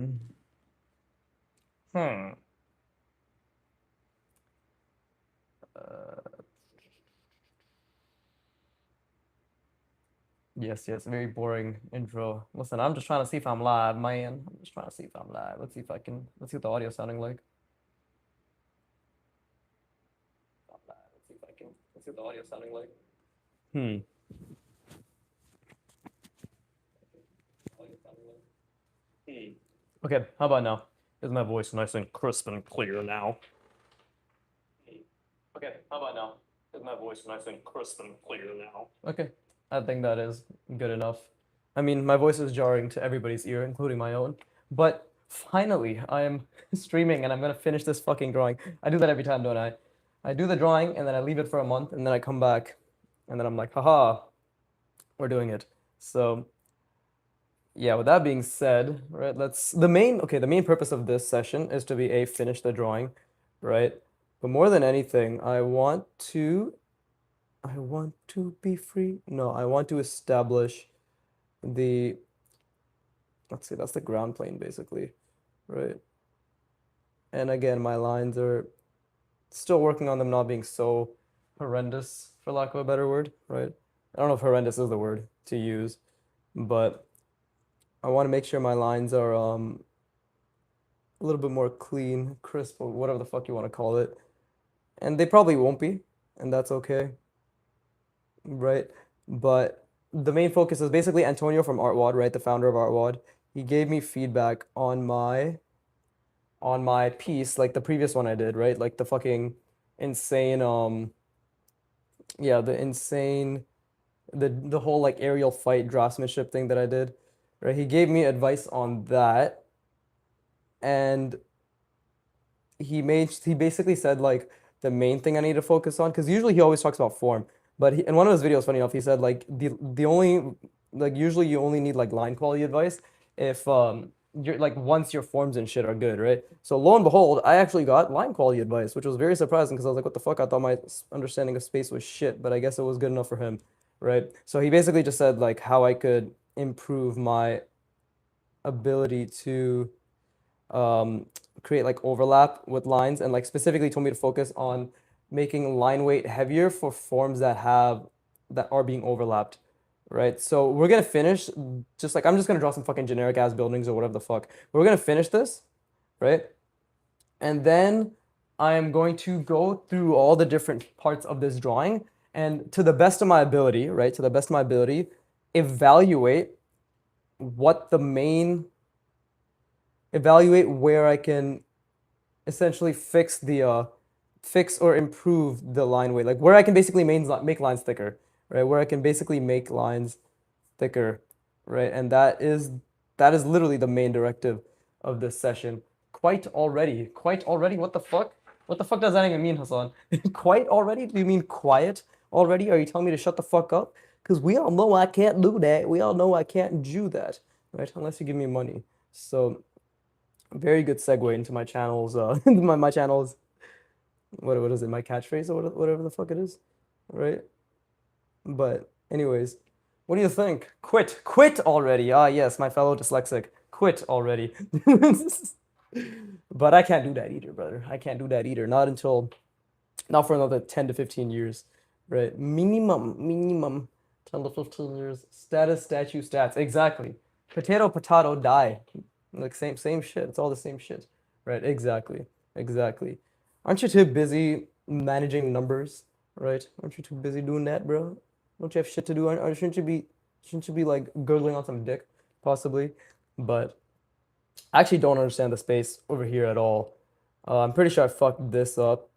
Hmm. Uh, yes, very boring intro. Listen, I'm just trying to see if I'm live, man. I'm just trying to see if I'm live. Let's see if I can. Let's see what the audio's sounding like. I'm live. Let's see if I can. Let's see what the audio's sounding like. Hmm. Audio's sounding like. Okay, how about now? Is my voice nice and crisp and clear now? Okay, how about now? Is my voice nice and crisp and clear now? Okay, I think that is good enough. I mean, my voice is jarring to everybody's ear, including my own. But finally, I am streaming and I'm gonna finish this fucking drawing. I do that every time, don't I? I do the drawing and then I leave it for a month and then I come back and then I'm like, haha, we're doing it. So yeah, with that being said, right, the main purpose of this session is to be a finish the drawing, right? But more than anything, I want to be free. No, I want to establish the, let's see, that's the ground plane basically, right? And again, my lines are still working on them not being so horrendous, for lack of a better word, right? I don't know if horrendous is the word to use, but I want to make sure my lines are a little bit more clean, crisp, or whatever the fuck you want to call it. And they probably won't be, and that's okay, right? But the main focus is basically Antonio from ArtWad, right? The founder of ArtWad. He gave me feedback on my piece, like the previous one I did, right? Like the fucking insane yeah, the insane the whole like aerial fight draftsmanship thing that I did, right? He gave me advice on that, and he basically said like the main thing I need to focus on because usually he always talks about form, but in one of his videos, funny enough, he said like the only like usually you only need like line quality advice if you're like once your forms and shit are good, right? So lo and behold, I actually got line quality advice, which was very surprising because I was like, what the fuck? I thought my understanding of space was shit, but I guess it was good enough for him, right? So he basically just said like how I could improve my ability to um, create like overlap with lines and like specifically told me to focus on making line weight heavier for forms that are being overlapped, right? So we're gonna finish just like I'm just gonna draw some fucking generic ass buildings or whatever the fuck. We're gonna finish this, right? And then I am going to go through all the different parts of this drawing and to the best of my ability, right? To the best of my ability, evaluate what the main evaluate where I can essentially fix or improve the line weight, like where I can basically make lines thicker, right? Where I can basically make lines thicker, right? And that is literally the main directive of this session. Quite already. What the fuck? What the fuck does that even mean, Hassan? Quite already? Do you mean quiet already? Are you telling me to shut the fuck up? Because we all know I can't do that. We all know I can't do that, right? Unless you give me money. So very good segue into my channel's my channel's what is it, my catchphrase or whatever the fuck it is, right? But anyways, what do you think? Quit already. Ah yes, my fellow dyslexic, quit already. But I can't do that either, brother. I can't do that either. Not for another 10 to 15 years, right? Minimum 10 to 15 years. Status, statue, stats. Exactly. Potato, die. Like same shit. It's all the same shit. Right, exactly. Aren't you too busy managing numbers, right? Aren't you too busy doing that, bro? Don't you have shit to do? Shouldn't you be like gurgling on some dick, possibly? But I actually don't understand the space over here at all. I'm pretty sure I fucked this up,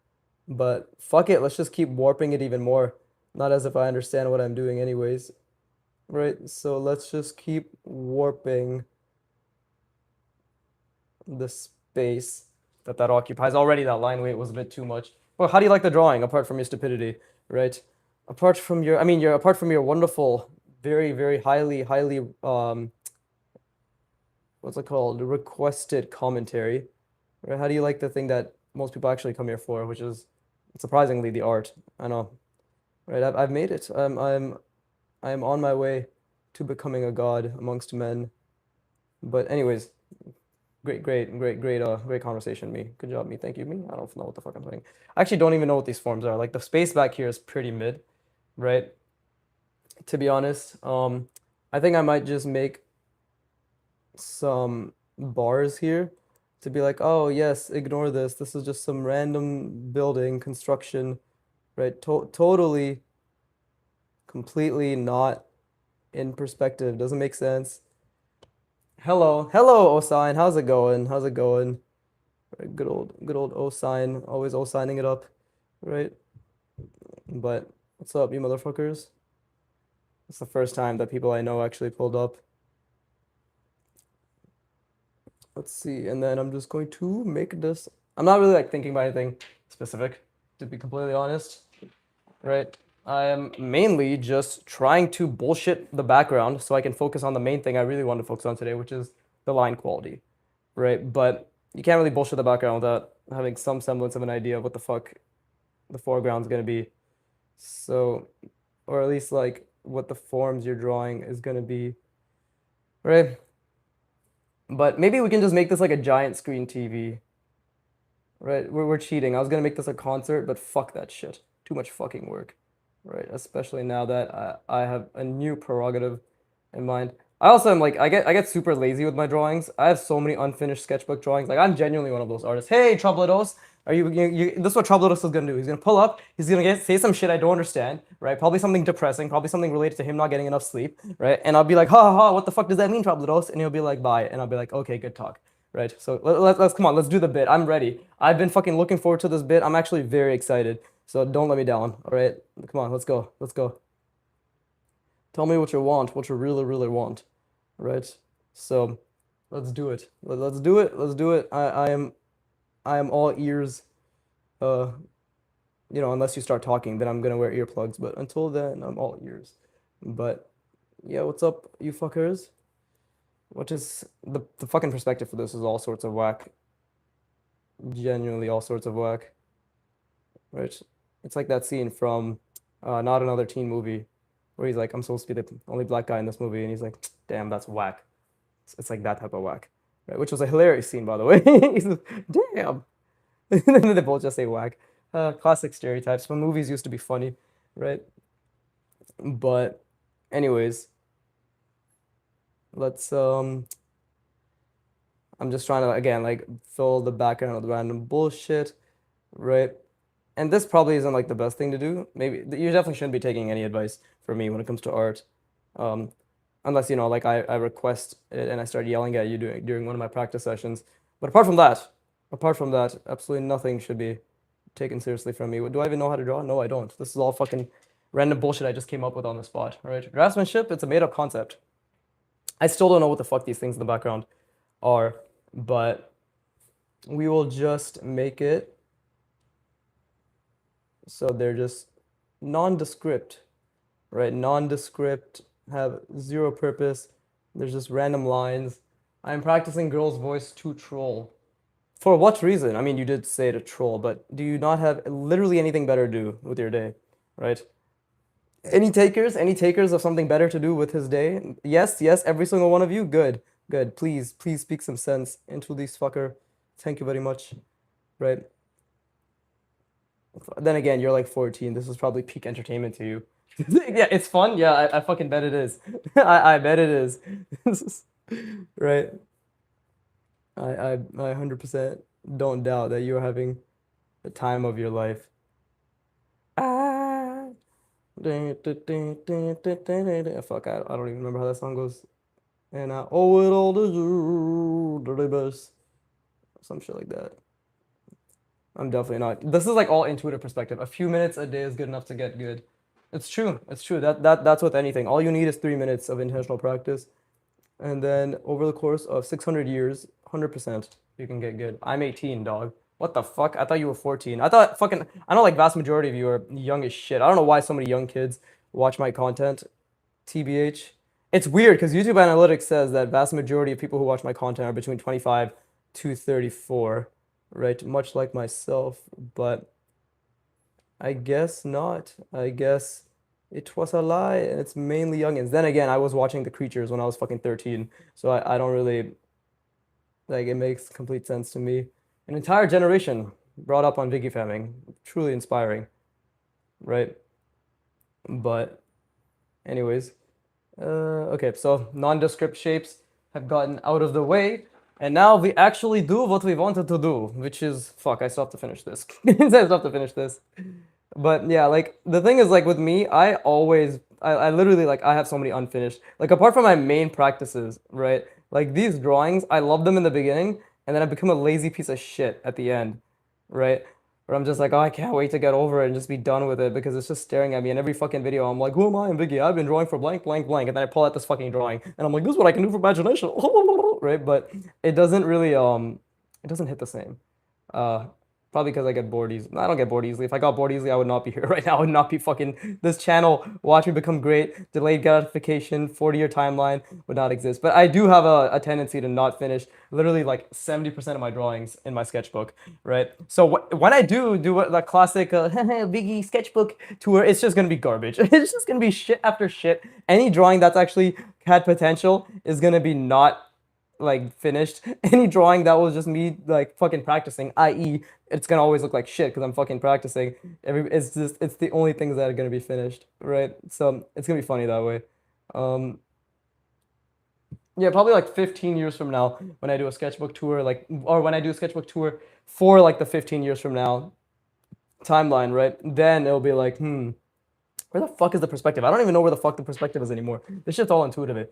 but fuck it, let's just keep warping it even more. Not as if I understand what I'm doing anyways, right? So let's just keep warping the space that occupies. Already that line weight was a bit too much. Well, how do you like the drawing apart from your stupidity, right? Apart from your wonderful, very highly what's it called? Requested commentary. Right? How do you like the thing that most people actually come here for, which is surprisingly the art? I know, right? I've made it. I'm on my way to becoming a god amongst men. But anyways, Great conversation, me. Good job, me. Thank you, me. I don't know what the fuck I'm saying. I actually don't even know what these forms are. Like the space back here is pretty mid, right? To be honest, I think I might just make some bars here to be like, oh yes, ignore this. This is just some random building construction, right? Totally, completely not in perspective. Doesn't make sense. Hello, Osign. How's it going? How's it going? Right, good old Osign. Always O-signing it up, right? But what's up, you motherfuckers? It's the first time that people I know actually pulled up. Let's see, and then I'm just going to make this. I'm not really like thinking about anything specific, to be completely honest, right? I am mainly just trying to bullshit the background so I can focus on the main thing I really want to focus on today, which is the line quality, right? But you can't really bullshit the background without having some semblance of an idea of what the fuck the foreground's gonna be. So, or at least like what the forms you're drawing is gonna be, right? But maybe we can just make this like a giant screen TV, right? We're cheating. I was gonna make this a concert, but fuck that shit. Too much fucking work, right? Especially now that I have a new prerogative in mind. I also am like I get super lazy with my drawings. I have so many unfinished sketchbook drawings. Like I'm genuinely one of those artists. Hey, Troubledos, are this is what Troubledos is gonna do. He's gonna pull up. He's gonna say some shit I don't understand, right? Probably something depressing. Probably something related to him not getting enough sleep, right? And I'll be like, ha ha ha, what the fuck does that mean, Troubledos? And he'll be like, bye. And I'll be like, okay, good talk. Right, so let's come on, let's do the bit. I'm ready. I've been fucking looking forward to this bit. I'm actually very excited. So don't let me down. All right, come on, let's go. Let's go. Tell me what you want, what you really want, right? So let's do it. Let's do it. Let's do it. I am all ears. Uh, unless you start talking, then I'm gonna wear earplugs. But until then, I'm all ears. But yeah, what's up, you fuckers? What is the fucking perspective for this is all sorts of whack. Genuinely all sorts of whack. Right? It's like that scene from Not Another Teen Movie where he's like, I'm supposed to be the only black guy in this movie, and he's like, damn, that's whack. It's like that type of whack. Right? Which was a hilarious scene, by the way. He's like, damn. And then they both just say whack. Classic stereotypes when movies used to be funny, right? But anyways, let's I'm just trying to again like fill the background with random bullshit, right? And this probably isn't like the best thing to do. Maybe you definitely shouldn't be taking any advice from me when it comes to art, um, unless like I request it and I start yelling at you during one of my practice sessions. But apart from that, absolutely nothing should be taken seriously from me. Do I even know how to draw? No, I don't. This is all fucking random bullshit I just came up with on the spot. All right, draftsmanship, it's a made up concept. I still don't know what the fuck these things in the background are, but we will just make it so they're just nondescript, right? Nondescript, have zero purpose. There's just random lines. I'm practicing girl's voice to troll. For what reason? I mean, you did say to troll, but do you not have literally anything better to do with your day, right? Any takers? Any takers of something better to do with his day? Yes, yes, every single one of you. Good, good. Please speak some sense into this fucker. Thank you very much. Right. Then again, you're like 14. This is probably peak entertainment to you. Yeah, it's fun. Yeah, I fucking bet it is. I bet it is. Right. I 100% don't doubt that you're having the time of your life. Ah. Fuck, I don't even remember how that song goes. And I owe it all to you, dirty best. Some shit like that. I'm definitely not. This is like all intuitive perspective. A few minutes a day is good enough to get good. It's true. It's true. That's with anything. All you need is 3 minutes of intentional practice. And then over the course of 600 years, 100% you can get good. I'm 18, dog. What the fuck? I thought you were 14. I know like vast majority of you are young as shit. I don't know why so many young kids watch my content. TBH. It's weird because YouTube analytics says that vast majority of people who watch my content are between 25 to 34, right? Much like myself, but I guess not. I guess it was a lie, and it's mainly youngins. Then again, I was watching The Creatures when I was fucking 13, so I don't really Like it makes complete sense to me. An entire generation brought up on Vicky famming, truly inspiring, right? But anyways, okay, so nondescript shapes have gotten out of the way, and now we actually do what we wanted to do, which is fuck. I still have to finish this. I still have to finish this. But yeah, like the thing is, like with me, I literally like I have so many unfinished. Like apart from my main practices, right? Like these drawings, I love them in the beginning, and then I become a lazy piece of shit at the end, right? Where I'm just like, oh, I can't wait to get over it and just be done with it because it's just staring at me. And every fucking video, I'm like, who am I? I'm Vicky. I've been drawing for blank, blank, blank. And then I pull out this fucking drawing, and I'm like, this is what I can do for imagination, right? But it doesn't really, it doesn't hit the same. Uh, Probably because I get bored easily. I don't get bored easily. If I got bored easily, I would not be here right now. I would not be fucking this channel. Watch me become great. Delayed gratification, 40-year timeline would not exist. But I do have a tendency to not finish literally like 70% of my drawings in my sketchbook, right? So when I do the classic Biggie sketchbook tour, it's just gonna be garbage. It's just gonna be shit after shit. Any drawing that's actually had potential is gonna be not like finished. Any drawing that was just me like fucking practicing, i.e., it's gonna always look like shit because I'm fucking practicing. It's the only things that are gonna be finished, right? So it's gonna be funny that way. Um, yeah, probably like 15 years from now when I do a sketchbook tour, like or when I do a sketchbook tour for like the 15 years from now timeline, right? Then it'll be like, where the fuck is the perspective? I don't even know where the fuck the perspective is anymore. This shit's all intuitive.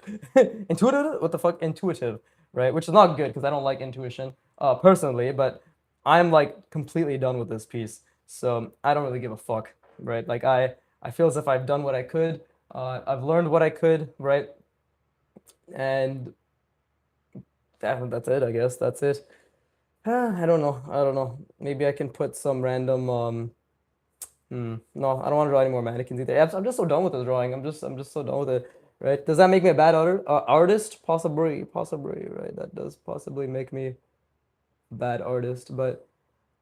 Intuitive? What the fuck? Intuitive, right? Which is not good because I don't like intuition, personally, but I'm like completely done with this piece. So I don't really give a fuck, right? Like I feel as if I've done what I could. I've learned what I could, right? And that's it, I guess. That's it. I don't know. I don't know. Maybe I can put some random no, I don't want to draw any more mannequins either. I'm just so done with the drawing. I'm just so done with it. Right? Does that make me a bad artist? Possibly, possibly, right? That does possibly make me a bad artist, but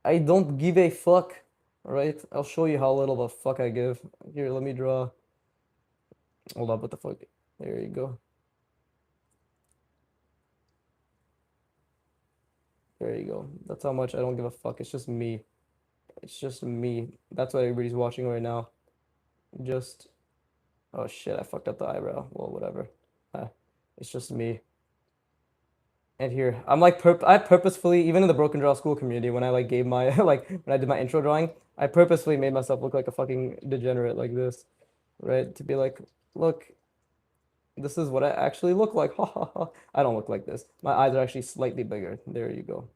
I don't give a fuck. Right? I'll show you how little the fuck I give. Here, let me draw. Hold up, what the fuck? There you go. There you go. That's how much I don't give a fuck. It's just me. It's just me. That's what everybody's watching right now. Just Oh shit, I fucked up the eyebrow. Well, whatever. Uh, it's just me. And here, I purposefully, even in the Broken Draw School community, when I like gave my like when I did my intro drawing, I purposefully made myself look like a fucking degenerate like this, right? To be like, look, this is what I actually look like. Ha ha ha. I don't look like this. My eyes are actually slightly bigger. There you go.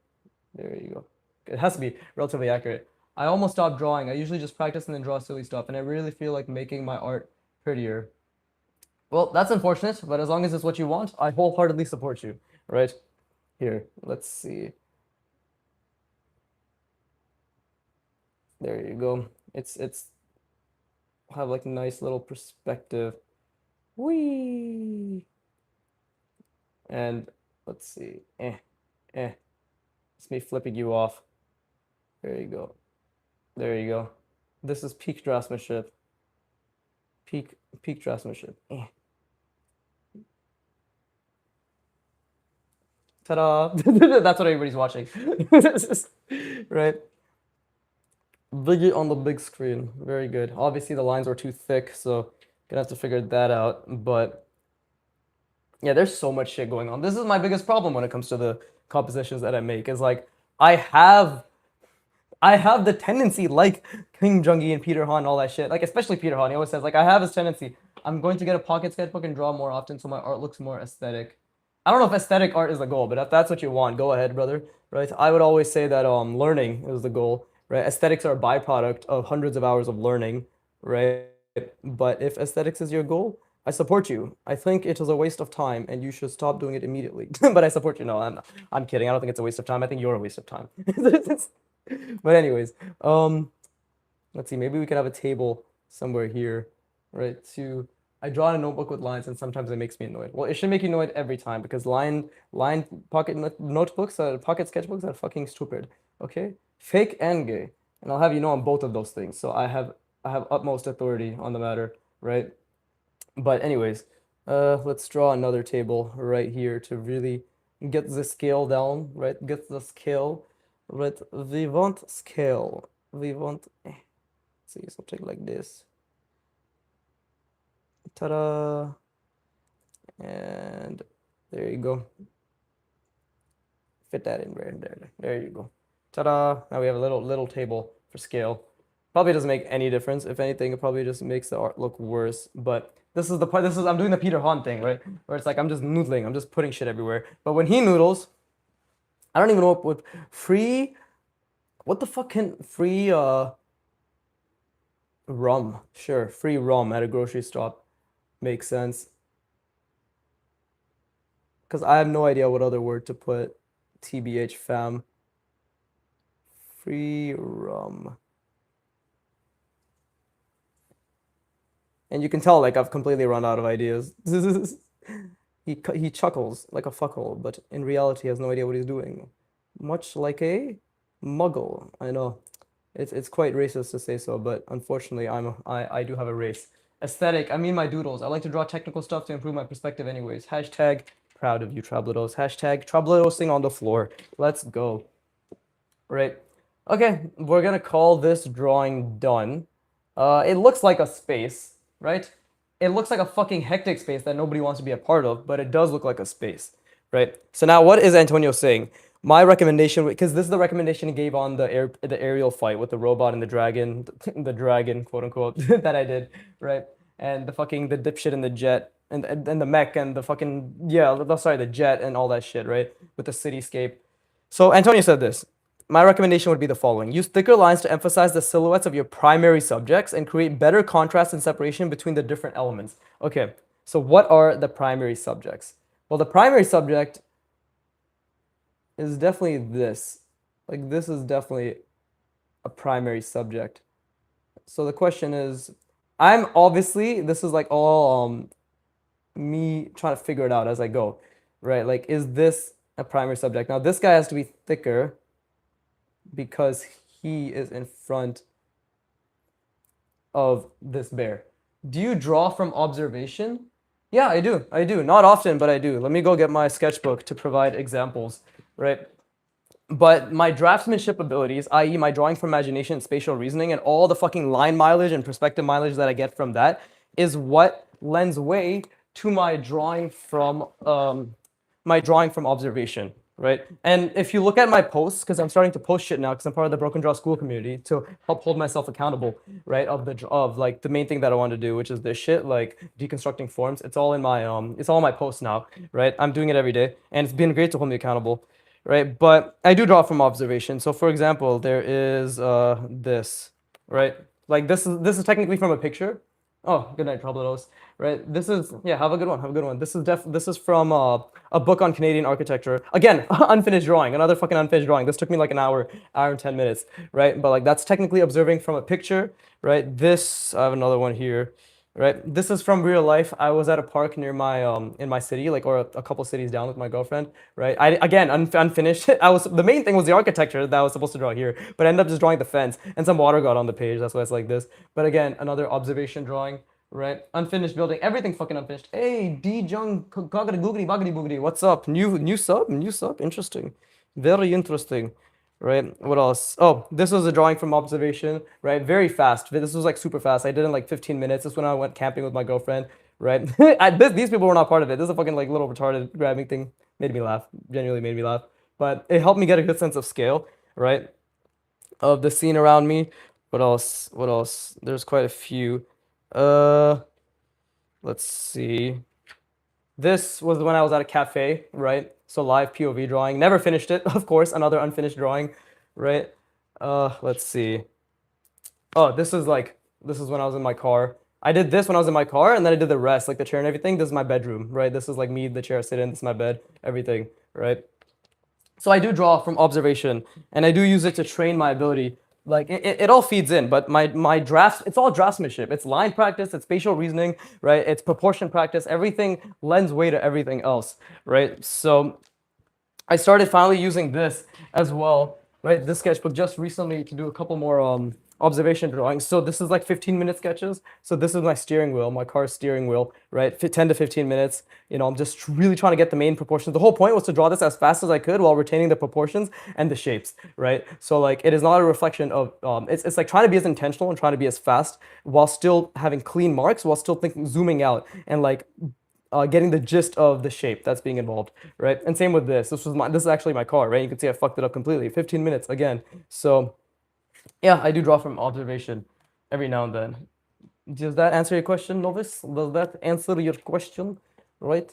There you go. It has to be relatively accurate. I almost stopped drawing. I usually just practice and then draw silly stuff, and I really feel like making my art prettier. Well, that's unfortunate, but as long as it's what you want, I wholeheartedly support you, right? Here, let's see. There you go. It's have like nice little perspective. Whee! And let's see. Eh. It's me flipping you off. There you go. There you go. This is peak draftsmanship. Peak draftsmanship. Ta-da! That's what everybody's watching. Right? Biggie on the big screen. Very good. Obviously the lines were too thick, so gonna have to figure that out. But yeah, there's so much shit going on. This is my biggest problem when it comes to the compositions that I make. Is like I have I have the tendency, like King Jungi and Peter Han, all that shit. Like especially Peter Han, he always says like I have this tendency. I'm going to get a pocket sketchbook and draw more often, so my art looks more aesthetic. I don't know if aesthetic art is the goal, but if that's what you want, go ahead, brother. Right? I would always say that learning is the goal. Right? Aesthetics are a byproduct of hundreds of hours of learning. Right? But if aesthetics is your goal, I support you. I think it is a waste of time, and you should stop doing it immediately. But I support you. No, I'm kidding. I don't think it's a waste of time. I think you're a waste of time. But anyways, let's see. Maybe we could have a table somewhere here, right? I draw in a notebook with lines, and sometimes it makes me annoyed. Well, it should make you annoyed every time because line pocket notebooks, pocket sketchbooks are fucking stupid. Okay, fake and gay, and I'll have you know I'm both of those things. So I have utmost authority on the matter, right? But anyways, let's draw another table right here to really get the scale down, right? Get the scale, right? We want scale. We want, see, something like this. Ta-da! And there you go. Fit that in there you go. Ta-da! Now we have a little table for scale. Probably doesn't make any difference. If anything, it probably just makes the art look worse. But this is the part. This is I'm doing the Peter Han thing, right? Where it's like I'm just noodling. I'm just putting shit everywhere. But when he noodles, I don't even know what free. What the fuck can free rum? Sure, free rum at a grocery stop makes sense. Because I have no idea what other word to put. TBH fam. Free rum. And you can tell, like, I've completely run out of ideas. He chuckles like a fuckhole, but in reality, he has no idea what he's doing. Much like a muggle. I know. It's quite racist to say so, but unfortunately, I do have a race. Aesthetic. I mean my doodles. I like to draw technical stuff to improve my perspective anyways. Hashtag proud of you, Trablados. Hashtag Trabladosing on the floor. Let's go. Right. Okay, we're gonna call this drawing done. It looks like a space, right? It looks like a fucking hectic space that nobody wants to be a part of, but it does look like a space, right? So now what is Antonio saying? My recommendation, because this is the recommendation he gave on the aerial fight with the robot and the dragon, the dragon, quote unquote, that I did, right? And the dipshit and the jet and the mech and the fucking sorry, the jet and all that shit, right? With the cityscape. So Antonio said this. My recommendation would be the following. Use thicker lines to emphasize the silhouettes of your primary subjects and create better contrast and separation between the different elements. Okay, so what are the primary subjects? Well, the primary subject is definitely this. Like, this is definitely a primary subject. So the question is, this is like all me trying to figure it out as I go, right? Like, is this a primary subject? Now, this guy has to be thicker because he is in front of this bear. Do you draw from observation? Yeah, I do. I do. Not often, but I do. Let me go get my sketchbook to provide examples, right? But my draftsmanship abilities, i.e., my drawing from imagination and spatial reasoning, and all the fucking line mileage and perspective mileage that I get from that, is what lends way to my drawing from observation, right? And if you look at my posts, because I'm starting to post shit now, because I'm part of the Broken Draw School community to help hold myself accountable, right? Of like the main thing that I want to do, which is this shit, like deconstructing forms. It's all in my posts now, right? I'm doing it every day, and it's been great to hold me accountable, right? But I do draw from observation. So for example, there is this, right? Like this is technically from a picture. Oh, good night, Trablados. Right. This is have a good one. Have a good one. This is from a book on Canadian architecture. Again, unfinished drawing. Another fucking unfinished drawing. This took me like an hour and 10 minutes. Right. But like that's technically observing from a picture. Right. This I have another one here. Right. This is from real life. I was at a park near my in my city, like or a couple cities down with my girlfriend. Right. I again unfinished. The main thing was the architecture that I was supposed to draw here, but I ended up just drawing the fence and some water got on the page. That's why it's like this. But again, another observation drawing. Right, unfinished building, everything fucking unfinished. Hey, D Jung, goggity googity boggity boogity. What's up? New sub, new sub. Interesting, very interesting. Right, what else? Oh, this was a drawing from observation. Right, very fast. This was like super fast. I did it in like 15 minutes. This is when I went camping with my girlfriend. Right, these people were not part of it. This is a fucking like little retarded grabbing thing. Made me laugh. Genuinely made me laugh. But it helped me get a good sense of scale. Right, of the scene around me. What else? What else? There's quite a few. Uh, let's see. This was when I was at a cafe, right? So live POV drawing. Never finished it, of course. Another unfinished drawing, right? Let's see. Oh, this is when I was in my car. I did this when I was in my car, and then I did the rest, like the chair and everything. This is my bedroom, right? This is like me, the chair I sit in. This is my bed, everything, right? So I do draw from observation, and I do use it to train my ability. Like it all feeds in, but my drafts, it's all draftsmanship. It's line practice, it's spatial reasoning, right? It's proportion practice. Everything lends way to everything else, right? So I started finally using this as well, right? This sketchbook just recently to do a couple more observation drawing. So this is like 15-minute sketches. So this is my steering wheel, my car's steering wheel, right? 10 to 15 minutes. You know, I'm just really trying to get the main proportions. The whole point was to draw this as fast as I could while retaining the proportions and the shapes, right? So like it is not a reflection of, it's like trying to be as intentional and trying to be as fast while still having clean marks, while still thinking, zooming out and like getting the gist of the shape that's being involved, right? And same with this. This is actually my car, right? You can see I fucked it up completely. 15 minutes again. So yeah, I do draw from observation every now and then. Does that answer your question, Novice? Does that answer your question, right?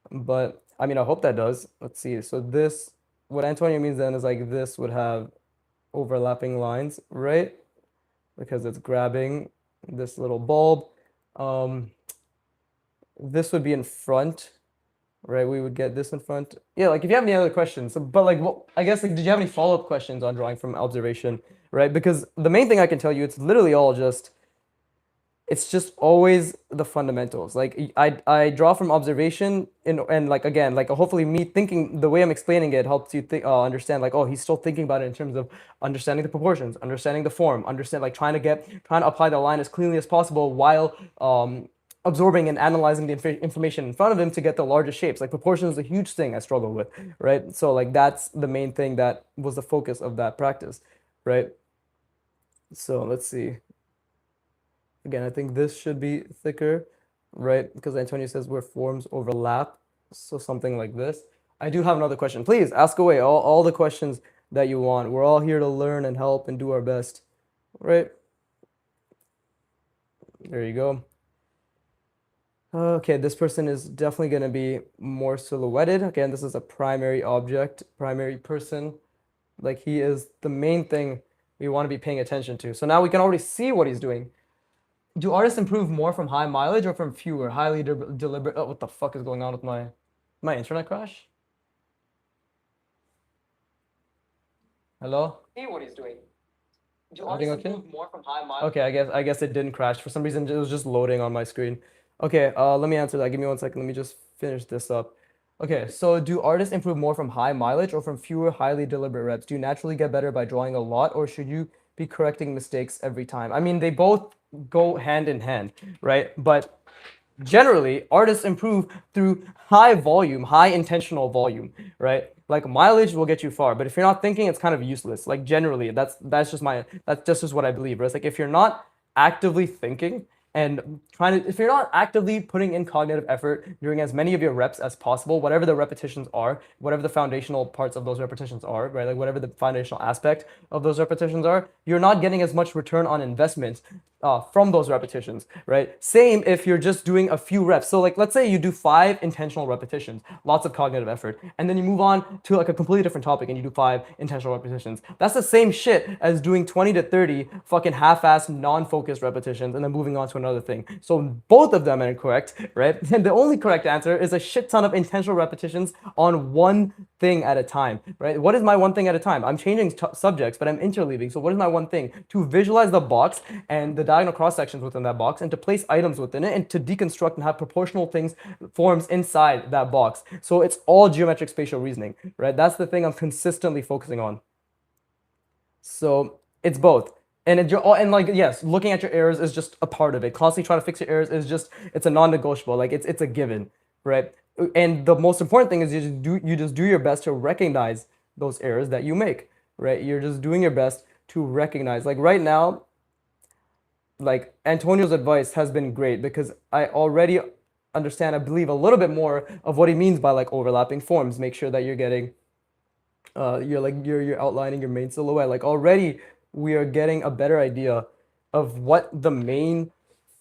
But I mean, I hope that does. Let's see. So this, what Antonio means then is like this would have overlapping lines, right? Because it's grabbing this little bulb. Um, this would be in front, right? We would get this in front. Yeah, like if you have any other questions, but like, well, I guess like, did you have any follow-up questions on drawing from observation, right? Because the main thing I can tell you, it's literally all just, it's just always the fundamentals. Like I draw from observation and like again, like hopefully me thinking the way I'm explaining it helps you think understand like, oh, he's still thinking about it in terms of understanding the proportions, understanding the form, understand like trying to apply the line as cleanly as possible while absorbing and analyzing the information in front of him to get the largest shapes. Like proportion is a huge thing I struggle with, right? So like that's the main thing that was the focus of that practice, right? So let's see. Again, I think this should be thicker, right? Because Antonio says where forms overlap. So something like this. I do have another question. Please ask away all the questions that you want. We're all here to learn and help and do our best, right? There you go. Okay, this person is definitely going to be more silhouetted. Again, this is a primary object, primary person. Like he is the main thing we want to be paying attention to. So now we can already see what he's doing. Do artists improve more from high mileage or from fewer, highly deliberate? Oh, what the fuck is going on with my internet crash? Hello? See what he's doing. Do artists improve more from high mileage? Okay, I guess it didn't crash. For some reason, it was just loading on my screen. Okay, let me answer that. Give me 1 second. Let me just finish this up. Okay, so do artists improve more from high mileage or from fewer highly deliberate reps? Do you naturally get better by drawing a lot, or should you be correcting mistakes every time? I mean, they both go hand in hand, right? But generally, artists improve through high volume, high intentional volume, right? Like mileage will get you far, but if you're not thinking, it's kind of useless. Like generally, that's just what I believe. Right? It's like if you're not actively thinking and if you're not actively putting in cognitive effort during as many of your reps as possible, whatever the repetitions are, whatever the foundational parts of those repetitions are, right? Like whatever the foundational aspect of those repetitions are, you're not getting as much return on investment from those repetitions, right? Same if you're just doing a few reps. So like, let's say you do 5 intentional repetitions, lots of cognitive effort, and then you move on to like a completely different topic and you do 5 intentional repetitions. That's the same shit as doing 20 to 30 fucking half-assed, non-focused repetitions and then moving on to another thing. So both of them are incorrect, right? And the only correct answer is a shit ton of intentional repetitions on one thing at a time, right? What is my one thing at a time? I'm changing subjects, but I'm interleaving. So what is my one thing? To visualize the box and the diagonal cross sections within that box and to place items within it and to deconstruct and have proportional forms inside that box. So it's all geometric spatial reasoning, right? That's the thing I'm consistently focusing on. So it's both. And like, yes, looking at your errors is just a part of it. Constantly trying to fix your errors is just, it's a non-negotiable. Like it's a given, right? And the most important thing is you just do your best to recognize those errors that you make, right? You're just doing your best to recognize. Like right now, like Antonio's advice has been great because I already understand, I believe a little bit more of what he means by like overlapping forms. Make sure that you're getting you're outlining your main silhouette. Like already we are getting a better idea of what the main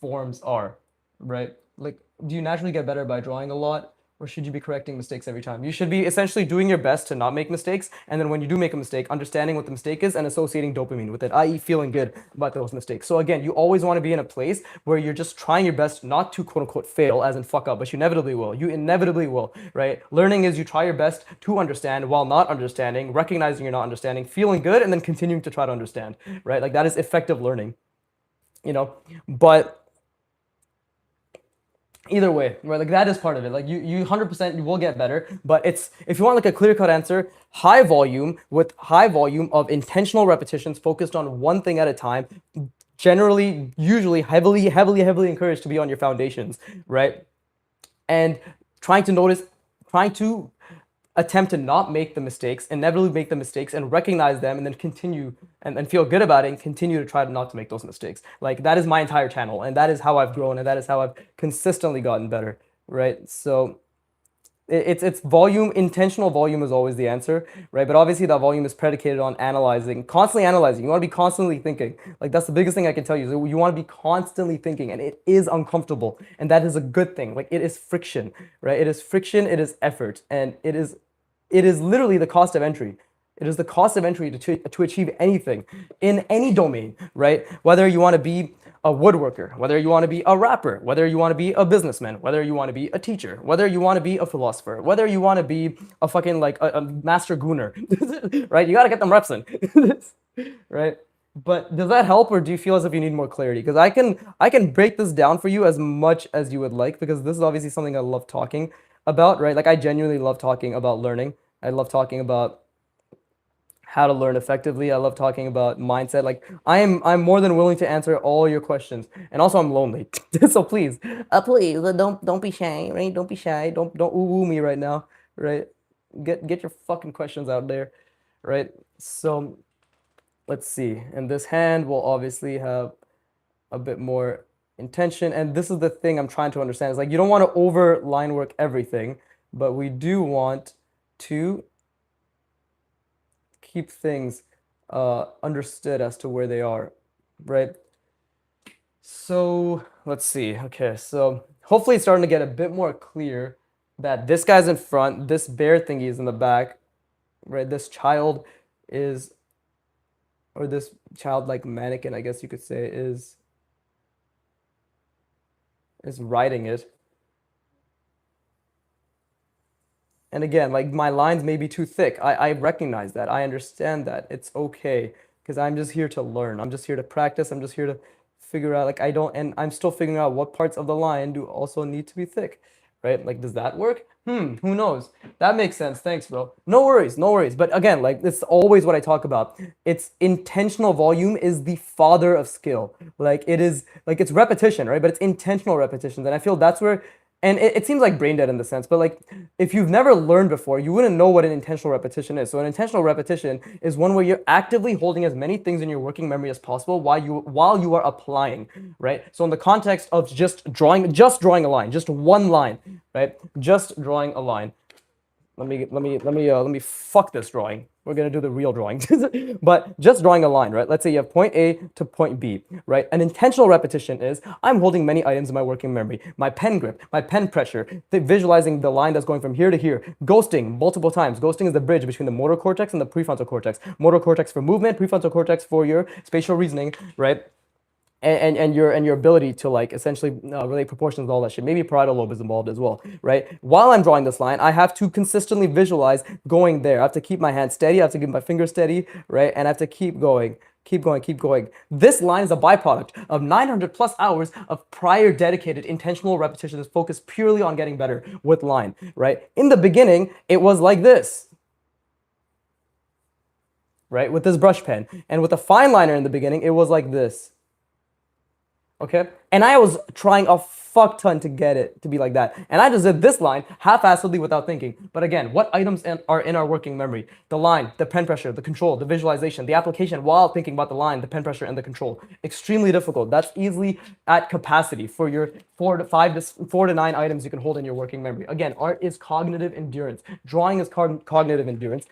forms are, right? Like, do you naturally get better by drawing a lot, or should you be correcting mistakes every time? You should be essentially doing your best to not make mistakes, and then when you do make a mistake, understanding what the mistake is and associating dopamine with it, i.e. feeling good about those mistakes. So again, you always want to be in a place where you're just trying your best not to quote unquote fail, as in fuck up, but you inevitably will. You inevitably will, right? Learning is you try your best to understand while not understanding, recognizing you're not understanding, feeling good, and then continuing to try to understand, right? Like that is effective learning, you know? But Either way, right? Like that is part of it. Like you 100% you will get better, but it's if you want like a clear cut answer, high volume with high volume of intentional repetitions focused on one thing at a time. Generally, usually heavily encouraged to be on your foundations, right? And trying to notice, trying to attempt to not make the mistakes, inevitably make the mistakes and recognize them and then continue and feel good about it and continue to try not to make those mistakes. Like that is my entire channel and that is how I've grown and that is how I've consistently gotten better, right? So it's volume, intentional volume is always the answer, right? But obviously that volume is predicated on analyzing, constantly analyzing. You want to be constantly thinking. Like that's the biggest thing I can tell you. So you want to be constantly thinking and it is uncomfortable and that is a good thing. Like it is friction, right? It is friction, it is effort and it is literally the cost of entry. It is the cost of entry to achieve anything in any domain, right? Whether you want to be a woodworker, whether you want to be a rapper, whether you want to be a businessman, whether you want to be a teacher, whether you want to be a philosopher, whether you want to be a fucking like a master gooner, right? You got to get them reps in, right? But does that help, or do you feel as if you need more clarity? Because I can break this down for you as much as you would like, because this is obviously something I love talking about, right? Like I genuinely love talking about learning. I love talking about how to learn effectively. I love talking about mindset. Like I'm more than willing to answer all your questions. And also I'm lonely. So please don't be shy, right? Don't be shy. Don't ooh me right now, right? Get your fucking questions out there, right? So let's see. And this hand will obviously have a bit more intention. And this is the thing I'm trying to understand. Is like you don't want to over line work everything, but we do want to keep things understood as to where they are, right? So let's see. Okay, so hopefully it's starting to get a bit more clear that this guy's in front, this bear thingy is in the back, right? This child is, or this childlike mannequin, I guess you could say, is riding it. And again, like my lines may be too thick. I recognize that. I understand that. It's okay because I'm just here to learn. I'm just here to practice. I'm just here to figure out like I don't and I'm still figuring out what parts of the line do also need to be thick, right? Like does that work? Who knows? That makes sense. Thanks, bro. No worries, no worries. But again, like it's always what I talk about. It's intentional volume is the father of skill. Like it is like it's repetition, right? But it's intentional repetitions. And I feel that's where and it seems like brain dead in the sense, but like if you've never learned before, you wouldn't know what an intentional repetition is. So an intentional repetition is one where you're actively holding as many things in your working memory as possible while you are applying, right? So in the context of just drawing a line, just one line, right? Just drawing a line. Let me fuck this drawing. We're gonna do the real drawing. But just drawing a line, right? Let's say you have point A to point B, right? An intentional repetition is I'm holding many items in my working memory. My pen grip, my pen pressure, visualizing the line that's going from here to here. Ghosting multiple times. Ghosting is the bridge between the motor cortex and the prefrontal cortex. Motor cortex for movement, prefrontal cortex for your spatial reasoning, right? And your ability to like essentially relate proportions and all that shit. Maybe parietal lobe is involved as well, right? While I'm drawing this line, I have to consistently visualize going there. I have to keep my hand steady. I have to keep my finger steady, right? And I have to keep going, keep going, keep going. This line is a byproduct of 900 plus hours of prior dedicated intentional repetitions focused purely on getting better with line, right? In the beginning, it was like this, right? With this brush pen. And with a fine liner in the beginning, it was like this. Okay? And I was trying a fuck ton to get it to be like that. And I just did this line half-assedly without thinking. But again, what items are in our working memory? The line, the pen pressure, the control, the visualization, the application while thinking about the line, the pen pressure, and the control. Extremely difficult. That's easily at capacity for your 4 to 9 items you can hold in your working memory. Again, art is cognitive endurance. Drawing is cognitive endurance.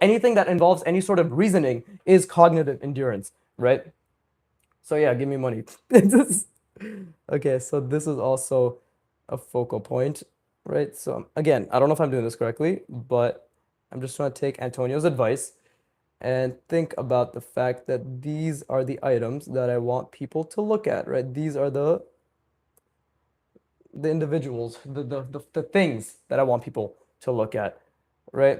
Anything that involves any sort of reasoning is cognitive endurance, right? So yeah, give me money. Okay, so this is also a focal point, right? So again, I don't know if I'm doing this correctly, but I'm just trying to take Antonio's advice and think about the fact that these are the items that I want people to look at, right? These are the individuals, the things that I want people to look at, right?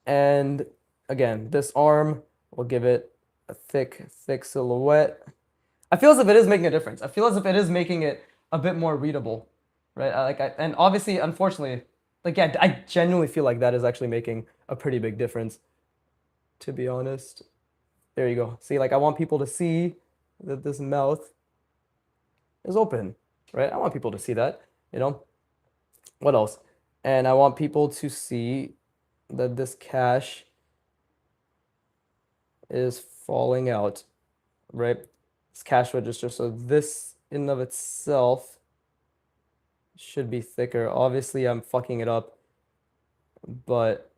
And again, this arm will give it a thick silhouette. I feel as if it is making a difference. I feel as if it is making it a bit more readable, right? And obviously, unfortunately, like yeah, I genuinely feel like that is actually making a pretty big difference, to be honest. There you go. See, like I want people to see that this mouth is open, right? I want people to see that, you know? What else? And I want people to see that this cash is falling out, right? This cash register. So this in and of itself should be thicker. Obviously, I'm fucking it up, but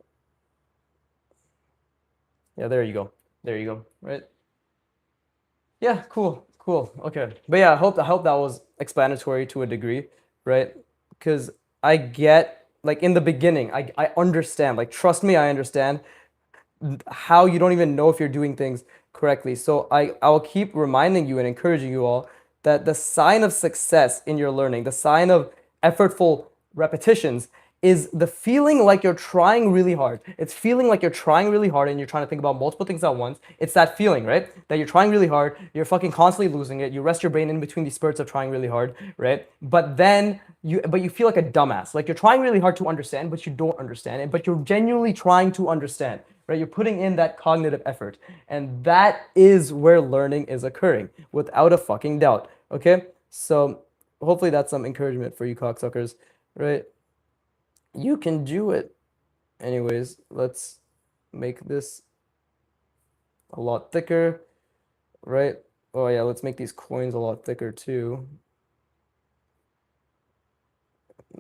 yeah, there you go. There you go, right? Yeah, cool, cool. Okay. But yeah, I hope that was explanatory to a degree, right? Because I get like in the beginning, I understand. Like trust me, I understand how you don't even know if you're doing things correctly. So I'll keep reminding you and encouraging you all that the sign of success in your learning, the sign of effortful repetitions is the feeling like you're trying really hard. It's feeling like you're trying really hard and you're trying to think about multiple things at once. It's that feeling, right? That you're trying really hard, you're fucking constantly losing it. You rest your brain in between these spurts of trying really hard, right? But you feel like a dumbass. Like you're trying really hard to understand, but you don't understand it, but you're genuinely trying to understand, right? You're putting in that cognitive effort. And that is where learning is occurring, without a fucking doubt. Okay? So hopefully that's some encouragement for you cocksuckers, right? You can do it. Anyways, let's make this a lot thicker, right? Oh yeah, let's make these coins a lot thicker too.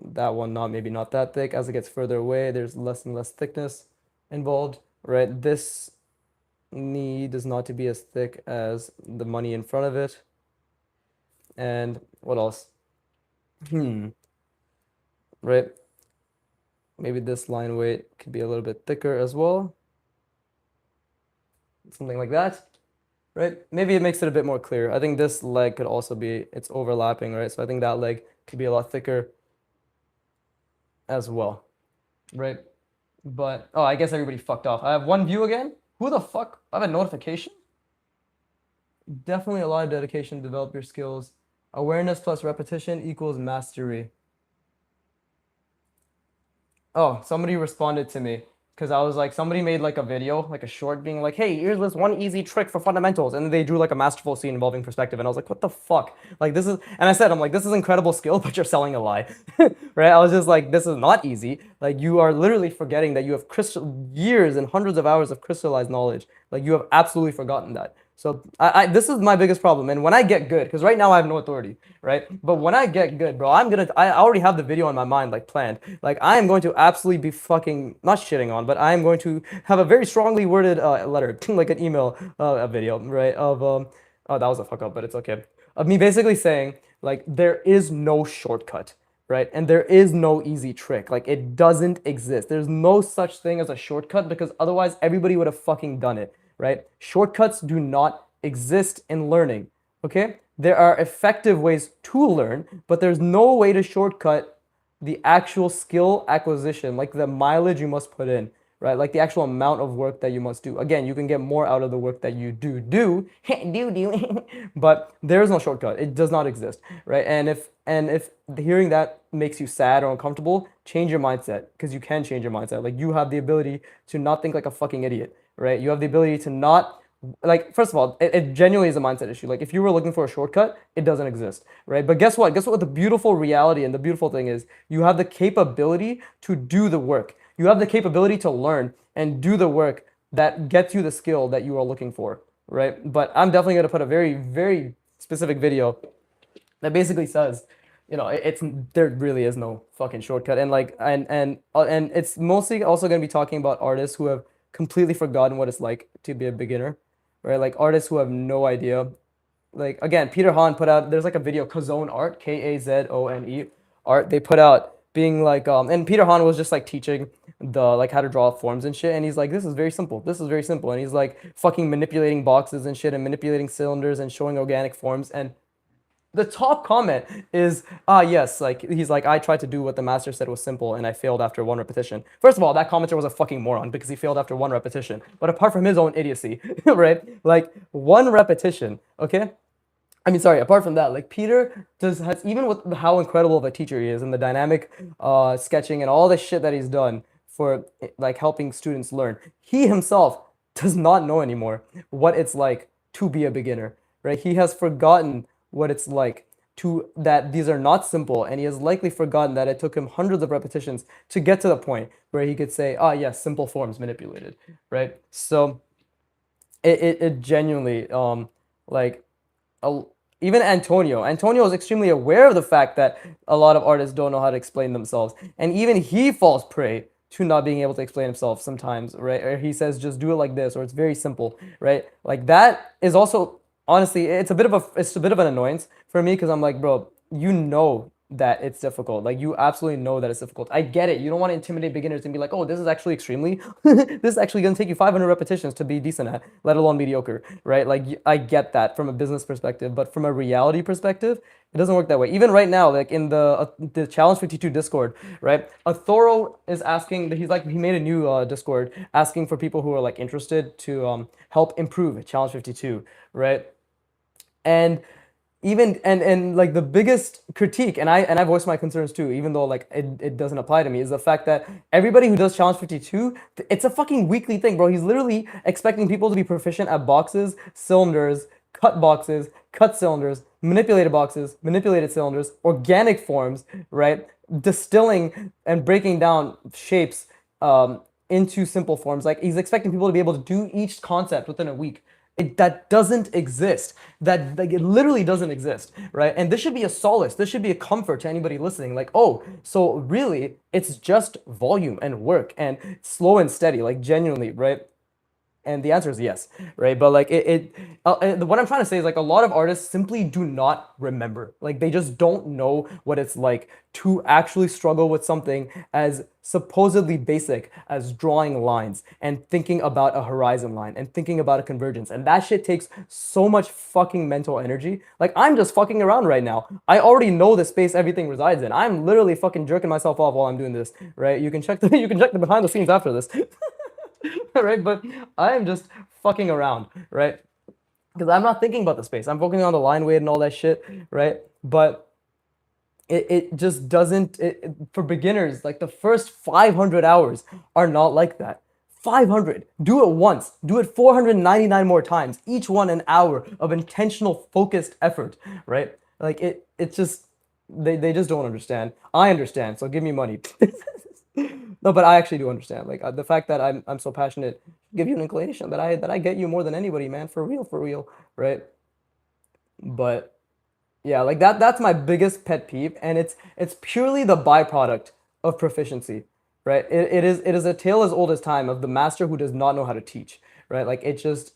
That one maybe not that thick. As it gets further away, there's less and less thickness involved, right? This knee does not to be as thick as the money in front of it. And what else? Right? Maybe this line weight could be a little bit thicker as well. Something like that, right? Maybe it makes it a bit more clear. I think this leg could also be, it's overlapping, right? So I think that leg could be a lot thicker as well, right? But, oh, I guess everybody fucked off. I have one view again. Who the fuck? I have a notification? Definitely a lot of dedication to develop your skills. Awareness plus repetition equals mastery. Oh, somebody responded to me because I was like, somebody made like a video, like a short being like, hey, here's this one easy trick for fundamentals. And then they drew like a masterful scene involving perspective. And I was like, what the fuck? Like, this is, and I said, I'm like, this is incredible skill, but you're selling a lie, right? I was just like, this is not easy. Like, you are literally forgetting that you have years and hundreds of hours of crystallized knowledge. Like, you have absolutely forgotten that. So this is my biggest problem. And when I get good, because right now I have no authority, right? But when I get good, bro, I already have the video in my mind, like planned. Like I am going to absolutely be fucking, not shitting on, but I am going to have a very strongly worded letter, like an email, a video, right? Oh, that was a fuck up, but it's okay. Of me basically saying, like, there is no shortcut, right? And there is no easy trick. Like, it doesn't exist. There's no such thing as a shortcut because otherwise everybody would have fucking done it, right? Shortcuts do not exist in learning, okay? There are effective ways to learn, but there's no way to shortcut the actual skill acquisition, like the mileage you must put in, right? Like the actual amount of work that you must do. Again, you can get more out of the work that you do, but there's no shortcut. It does not exist, right? And if hearing that makes you sad or uncomfortable, change your mindset because you can change your mindset. Like you have the ability to not think like a fucking idiot, right? You have the ability to not, like, first of all, it genuinely is a mindset issue. Like if you were looking for a shortcut, it doesn't exist, right? But guess what? Guess what the beautiful reality and the beautiful thing is? You have the capability to do the work. You have the capability to learn and do the work that gets you the skill that you are looking for, right? But I'm definitely going to put a very, very specific video that basically says, you know, there really is no fucking shortcut. And like, and it's mostly also going to be talking about artists who have completely forgotten what it's like to be a beginner, right? Like artists who have no idea. Like again, Peter Han put out, there's like a video, Kazone Art, Kazone art. They put out being like, and Peter Han was just like teaching the like how to draw forms and shit. And he's like, this is very simple. This is very simple. And he's like fucking manipulating boxes and shit and manipulating cylinders and showing organic forms. And the top comment is, yes, like, he's like, I tried to do what the master said was simple and I failed after one repetition. First of all, that commenter was a fucking moron because he failed after one repetition. But apart from his own idiocy, right? Like, one repetition, okay? I mean, sorry, apart from that, like Peter does has even with how incredible of a teacher he is and the dynamic sketching and all the shit that he's done for like helping students learn, he himself does not know anymore what it's like to be a beginner, right? He has forgotten what it's like to that these are not simple, and he has likely forgotten that it took him hundreds of repetitions to get to the point where he could say, ah, yes, simple forms manipulated, right? So it genuinely like a, even Antonio is extremely aware of the fact that a lot of artists don't know how to explain themselves, and even he falls prey to not being able to explain himself sometimes, right? Or he says just do it like this, or it's very simple, right? Like that is also honestly it's a bit of an annoyance for me because I'm like, bro, you know that it's difficult. Like you absolutely know that it's difficult. I get it. You don't want to intimidate beginners and be like, "Oh, this is actually extremely this is actually going to take you 500 repetitions to be decent at, let alone mediocre." Right? Like I get that from a business perspective, but from a reality perspective, it doesn't work that way. Even right now, like in the Challenge 52 Discord, right? A Thorough is asking, he made a new Discord asking for people who are like interested to help improve Challenge 52, right? And even and like the biggest critique, and I voiced my concerns too, even though like it doesn't apply to me, is the fact that everybody who does Challenge 52, it's a fucking weekly thing, bro. He's literally expecting people to be proficient at boxes, cylinders, cut cylinders, manipulated boxes, manipulated cylinders, organic forms, right? Distilling and breaking down shapes into simple forms. Like he's expecting people to be able to do each concept within a week. That doesn't exist. That like it literally doesn't exist, right? And this should be a solace. This should be a comfort to anybody listening. Like, oh, so really, it's just volume and work and slow and steady, like genuinely, right? And the answer is yes, right? But like what I'm trying to say is like a lot of artists simply do not remember. Like they just don't know what it's like to actually struggle with something as supposedly basic as drawing lines and thinking about a horizon line and thinking about a convergence. And that shit takes so much fucking mental energy. Like I'm just fucking around right now. I already know the space everything resides in. I'm literally fucking jerking myself off while I'm doing this, right? You can check the you can check the behind the scenes after this. Right? But I am just fucking around, right? Because I'm not thinking about the space. I'm focusing on the line weight and all that shit, right? But it just doesn't, for beginners, like the first 500 hours are not like that. 500. Do it once. Do it 499 more times. Each one an hour of intentional, focused effort, right? Like it's just, they just don't understand. I understand, so give me money. No, but I actually do understand. Like the fact that I'm so passionate, give you an inclination that I get you more than anybody, man, for real, right? But yeah, like that's my biggest pet peeve, and it's purely the byproduct of proficiency, right? It is a tale as old as time of the master who does not know how to teach, right? Like it just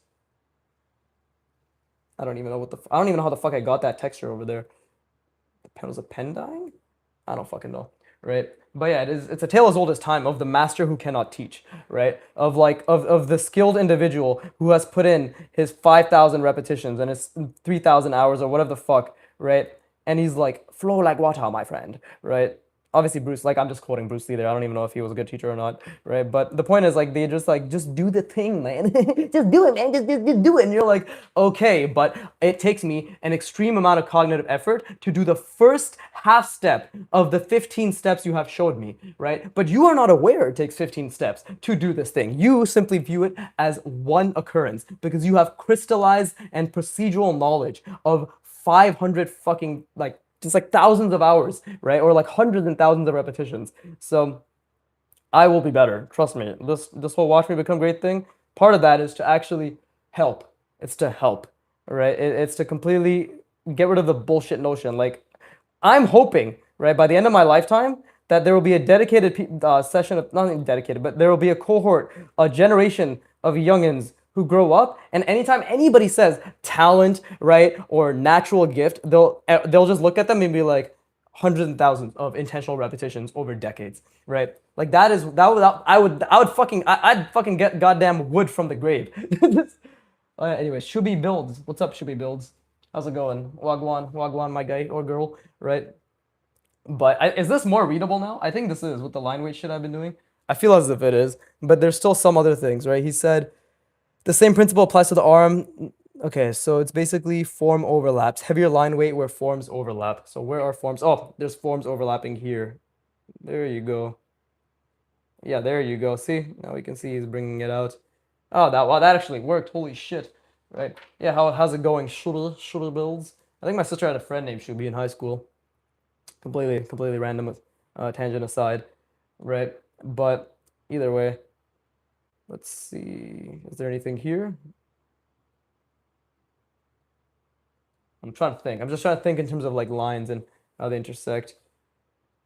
I don't even know how the fuck I got that texture over there. The pen was a pen dying? I don't fucking know, right? But yeah, it's a tale as old as time of the master who cannot teach, right? Of the skilled individual who has put in his 5,000 repetitions and his 3,000 hours or whatever the fuck, right? And he's like, flow like water, my friend, right? Obviously Bruce, like I'm just quoting Bruce Lee there. I don't even know if he was a good teacher or not, right? But the point is like they just like just do the thing, man. Just do it, man. Just do it. And you're like, okay, but it takes me an extreme amount of cognitive effort to do the first half step of the 15 steps you have showed me, right? But you are not aware it takes 15 steps to do this thing. You simply view it as one occurrence because you have crystallized and procedural knowledge of 500 fucking like just like thousands of hours, right? Or like hundreds and thousands of repetitions. So I will be better. Trust me. This whole watch me become great thing, part of that is to actually help. It's to help, right? It's to completely get rid of the bullshit notion. Like I'm hoping, right, by the end of my lifetime, that there will be a dedicated session of, not even dedicated, but there will be a cohort, a generation of youngins who grow up, and anytime anybody says talent, right, or natural gift, they'll just look at them and be like, hundreds and thousands of intentional repetitions over decades, right? Like I'd fucking get goddamn wood from the grave. Anyways, Shubi Builds, what's up, Shubi Builds? How's it going? Wagwan, my guy or girl, right? But is this more readable now? I think this is with the line weight shit I've been doing. I feel as if it is, but there's still some other things, right? He said the same principle applies to the arm. Okay, so it's basically form overlaps. Heavier line weight where forms overlap. So where are forms? Oh, there's forms overlapping here. There you go. Yeah, there you go. See? Now we can see he's bringing it out. Oh, that wow, that actually worked. Holy shit. Right. Yeah, how's it going? Shooter builds. I think my sister had a friend named Shubi in high school. Completely random tangent aside. Right. But either way, let's see. Is there anything here? I'm trying to think. I'm just trying to think in terms of like lines and how they intersect.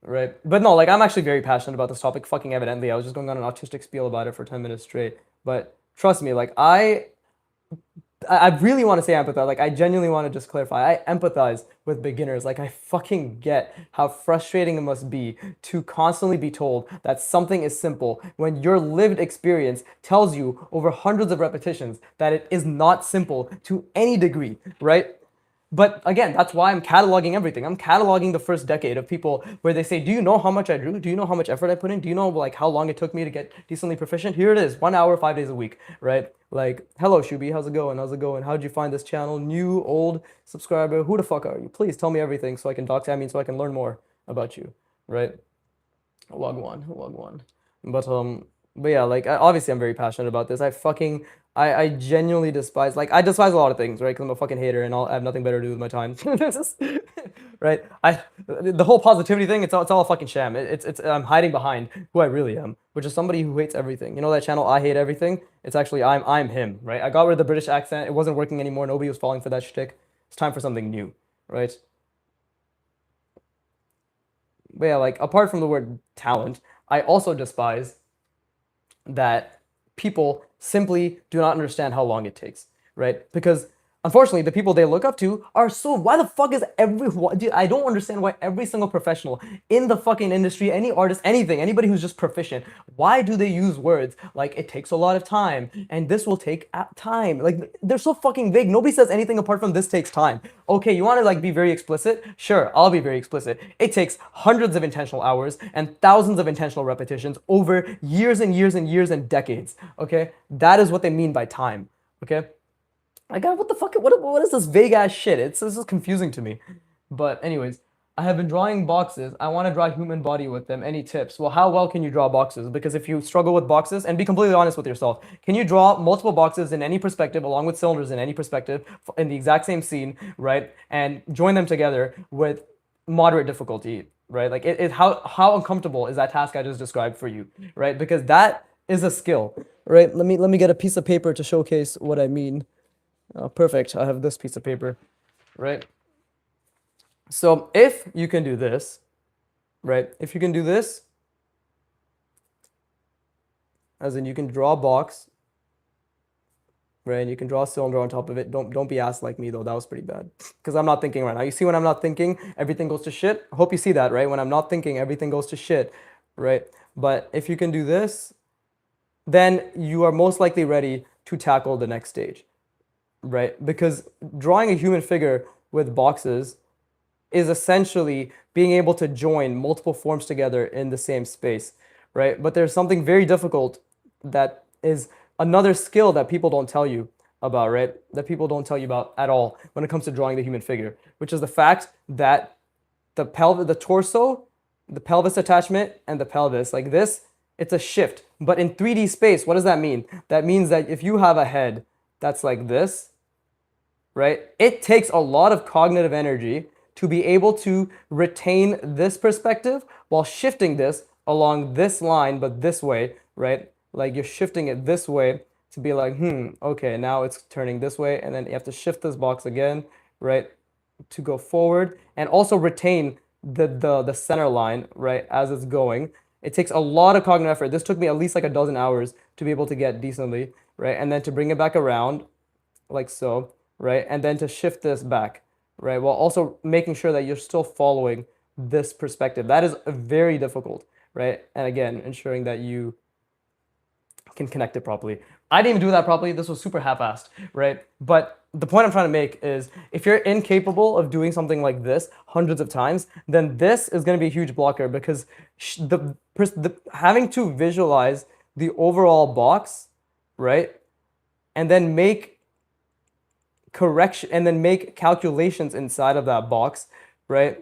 Right. But no, like I'm actually very passionate about this topic, fucking evidently. I was just going on an autistic spiel about it for 10 minutes straight. But trust me, like I really want to say empathize. Like, I genuinely want to just clarify. I empathize with beginners. Like, I fucking get how frustrating it must be to constantly be told that something is simple when your lived experience tells you over hundreds of repetitions that it is not simple to any degree, right? But again, that's why I'm cataloging everything. I'm cataloging the first decade of people where they say, "Do you know how much I drew? Do you know how much effort I put in? Do you know like how long it took me to get decently proficient? Here it is, 1 hour, 5 days a week, right? Like, hello, Shubi, how's it going? How's it going? How'd you find this channel? New, old subscriber? Who the fuck are you? Please tell me everything so I can dox. I mean, so I can learn more about you, right? Log one, log one. But yeah, like obviously I'm very passionate about this. I genuinely despise like I despise a lot of things, right? Because I'm a fucking hater and I have nothing better to do with my time. Right? The whole positivity thing, it's all a fucking sham. It's I'm hiding behind who I really am, which is somebody who hates everything. You know that channel I Hate Everything? It's actually I'm him, right? I got rid of the British accent. It wasn't working anymore. Nobody was falling for that shtick. It's time for something new, right? But yeah, like apart from the word talent, I also despise that people simply do not understand how long it takes, right? Because unfortunately, the people they look up to are so. Why the fuck is dude, I don't understand why every single professional in the fucking industry, any artist, anything, anybody who's just proficient, why do they use words like it takes a lot of time and this will take time? Like they're so fucking vague. Nobody says anything apart from this takes time. Okay, you want to like be very explicit? Sure, I'll be very explicit. It takes hundreds of intentional hours and thousands of intentional repetitions over years and years and years and decades. Okay, that is what they mean by time. Okay, like what the fuck? What is this vague ass shit? This is confusing to me. But anyways, I have been drawing boxes. I want to draw human body with them. Any tips? Well, how well can you draw boxes? Because if you struggle with boxes, and be completely honest with yourself, can you draw multiple boxes in any perspective, along with cylinders in any perspective, in the exact same scene, right? And join them together with moderate difficulty, right? Like how uncomfortable is that task I just described for you, right? Because that is a skill, right? Let me get a piece of paper to showcase what I mean. Oh, perfect. I have this piece of paper, right? So if you can do this, right? If you can do this, as in you can draw a box, right? And you can draw a cylinder on top of it. Don't be ass like me though. That was pretty bad. Because I'm not thinking right now. You see when I'm not thinking, everything goes to shit. I hope you see that, right? When I'm not thinking, everything goes to shit, right? But if you can do this, then you are most likely ready to tackle the next stage, right? Because drawing a human figure with boxes is essentially being able to join multiple forms together in the same space, right? But there's something very difficult that is another skill that people don't tell you about, right? That people don't tell you about at all when it comes to drawing the human figure, which is the fact that the torso, the pelvis attachment, and the pelvis, like this, it's a shift. But in 3D space, what does that mean? That means that if you have a head that's like this, right? It takes a lot of cognitive energy to be able to retain this perspective while shifting this along this line, but this way, right? Like you're shifting it this way to be like, okay, now it's turning this way, and then you have to shift this box again, right? To go forward and also retain the center line, right, as it's going. It takes a lot of cognitive effort. This took me at least like a dozen hours to be able to get decently, right? And then to bring it back around like so, right? And then to shift this back, right? While also making sure that you're still following this perspective. That is very difficult, right? And again, ensuring that you can connect it properly. I didn't even do that properly. This was super half-assed, right? But the point I'm trying to make is if you're incapable of doing something like this hundreds of times, then this is going to be a huge blocker because having to visualize the overall box, right? And then make correction and then make calculations inside of that box, right,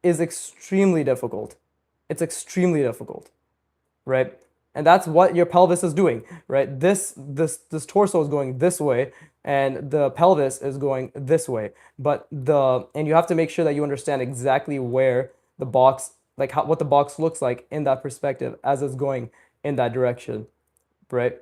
is extremely difficult. It's extremely difficult, right? And that's what your pelvis is doing, right? This torso is going this way, and the pelvis is going this way. And you have to make sure that you understand exactly where the box, like what the box looks like in that perspective as it's going in that direction, right?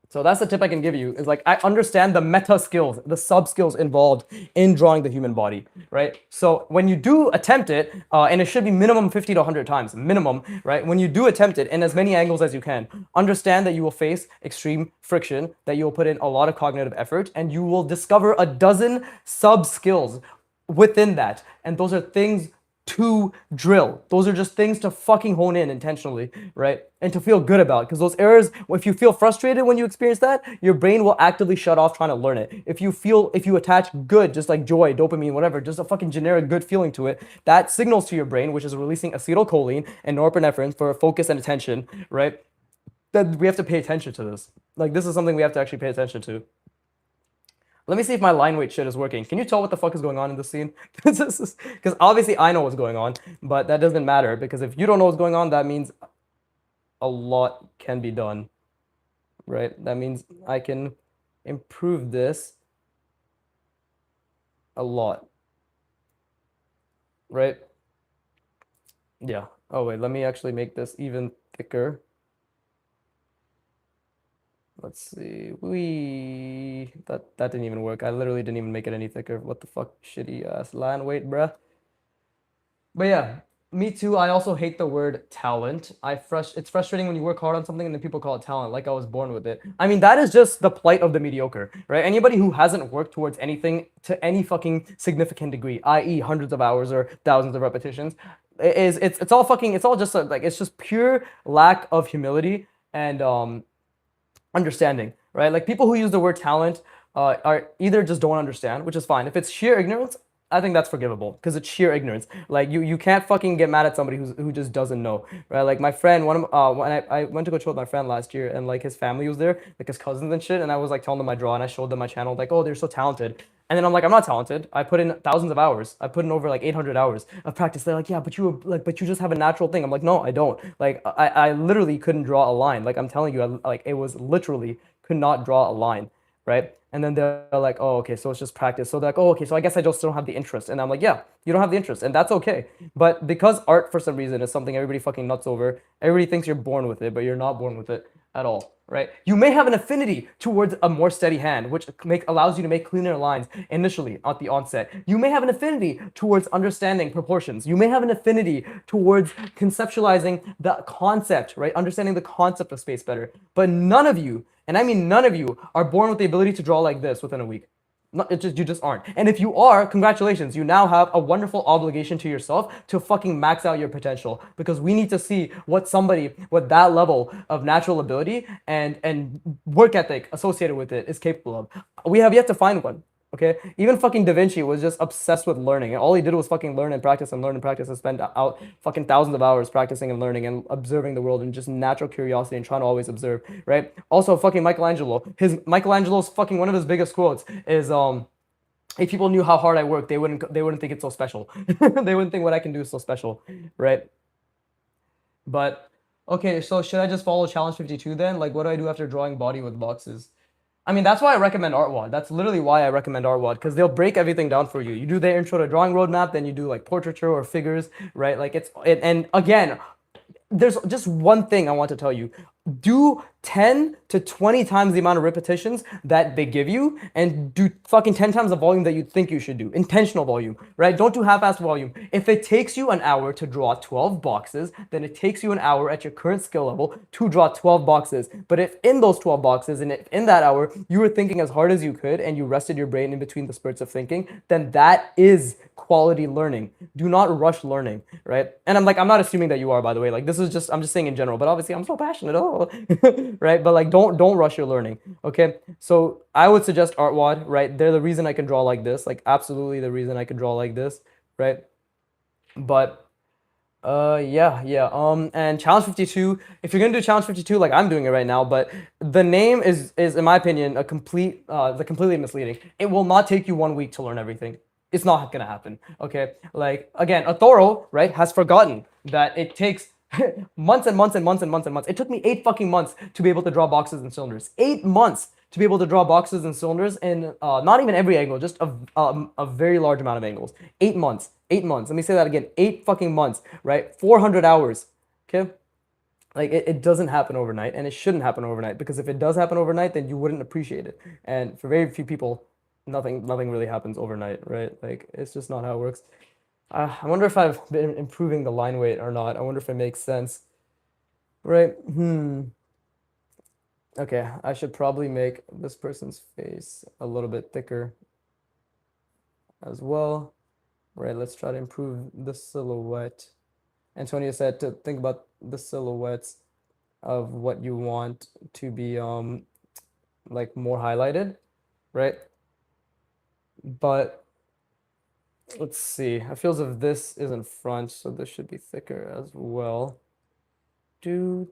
So that's the tip I can give you is like I understand the meta skills, the sub skills involved in drawing the human body, right? So when you do attempt it, and it should be minimum 50 to 100 times, minimum, right? When you do attempt it in as many angles as you can, understand that you will face extreme friction, that you will put in a lot of cognitive effort, and you will discover a dozen sub skills within that. And those are things to drill. Those are just things to fucking hone in intentionally, right? And to feel good about. Because those errors, if you feel frustrated when you experience that, your brain will actively shut off trying to learn it. If you attach good, just like joy, dopamine, whatever, just a fucking generic good feeling to it, that signals to your brain, which is releasing acetylcholine and norepinephrine for focus and attention, right? That we have to pay attention to this. Like, this is something we have to actually pay attention to. Let me see if my line weight shit is working. Can you tell what the fuck is going on in this scene? Because obviously I know what's going on, but that doesn't matter because if you don't know what's going on, that means a lot can be done, right? That means I can improve this a lot, right? Yeah. Oh, wait, let me actually make this even thicker. Let's see. That didn't even work. I literally didn't even make it any thicker. What the fuck, shitty ass line weight, bruh. But yeah, me too. I also hate the word talent. It's frustrating when you work hard on something and then people call it talent, like I was born with it. I mean, that is just the plight of the mediocre, right? Anybody who hasn't worked towards anything to any fucking significant degree, i.e., hundreds of hours or thousands of repetitions, it's all fucking it's all just like it's just pure lack of humility and understanding, right? Like people who use the word talent are either just don't understand, which is fine. If it's sheer ignorance, I think that's forgivable because it's sheer ignorance. Like you can't fucking get mad at somebody who just doesn't know, right? Like my friend, when I went to go chill with my friend last year, and like his family was there, like his cousins and shit, and I was like telling them I draw, and I showed them my channel, like, oh, they're so talented. And then I'm like, I'm not talented. I put in thousands of hours. I put in over like 800 hours of practice. They're like, yeah, but you just have a natural thing. I'm like, no, I don't. Like, I literally couldn't draw a line. Like, I'm telling you, like, it was literally could not draw a line, right? And then they're like, oh, okay, so it's just practice. So they're like, oh, okay, so I guess I just don't have the interest. And I'm like, yeah, you don't have the interest, and that's okay. But because art, for some reason, is something everybody fucking nuts over, everybody thinks you're born with it, but you're not born with it at all, right? You may have an affinity towards a more steady hand, which allows you to make cleaner lines initially at the onset. You may have an affinity towards understanding proportions. You may have an affinity towards conceptualizing the concept, right? Understanding the concept of space better. But none of you, and I mean none of you, are born with the ability to draw like this within a week. You just aren't. And if you are, congratulations, you now have a wonderful obligation to yourself to fucking max out your potential, because we need to see what somebody with that level of natural ability and work ethic associated with it is capable of. We have yet to find one. Okay, even fucking Da Vinci was just obsessed with learning, and all he did was fucking learn and practice and learn and practice and spend out fucking thousands of hours practicing and learning and observing the world and just natural curiosity and trying to always observe, right? Also, fucking Michelangelo's fucking one of his biggest quotes is if people knew how hard I work, they wouldn't think it's so special. They wouldn't think what I can do is so special, right? But okay, so should I just follow challenge 52 then? Like, what do I do after drawing body with boxes? I mean, that's why I recommend ArtWad. That's literally why I recommend ArtWad, because they'll break everything down for you. You do the intro to drawing roadmap, then you do like portraiture or figures, right? Like and again, there's just one thing I want to tell you. Do 10 to 20 times the amount of repetitions that they give you, and do fucking 10 times the volume that you think you should do. Intentional volume, right? Don't do half-assed volume. If it takes you an hour to draw 12 boxes, then it takes you an hour at your current skill level to draw 12 boxes. But if in those 12 boxes, and if in that hour, you were thinking as hard as you could and you rested your brain in between the spurts of thinking, then that is quality learning. Do not rush learning, right? And I'm not assuming that you are, by the way. Like, this is just, I'm just saying in general, but obviously I'm so passionate. Oh, right? But like, don't rush your learning. Okay. So I would suggest ArtWad, right? They're the reason I can draw like this, like absolutely the reason I can draw like this, right? But Yeah. And challenge 52, if you're gonna do challenge 52, like I'm doing it right now, but the name is in my opinion the completely misleading. It will not take you 1 week to learn everything. It's not gonna happen. Okay, like again, a Thoro, right, has forgotten that it takes months and months and months and months and months. It took me 8 fucking months to be able to draw boxes and cylinders. 8 months to be able to draw boxes and cylinders in not even every angle, just a very large amount of angles. 8 months. 8 months. Let me say that again. 8 fucking months, right? 400 hours. Okay? Like it doesn't happen overnight and it shouldn't happen overnight because if it does happen overnight, then you wouldn't appreciate it. And for very few people, nothing really happens overnight, right? Like it's just not how it works. I wonder if I've been improving the line weight or not. I wonder if it makes sense, right? Okay, I should probably make this person's face a little bit thicker as well. Right, let's try to improve the silhouette. Antonio said to think about the silhouettes of what you want to be like more highlighted, right? But let's see. I feel as if this is in front, so this should be thicker as well. Do.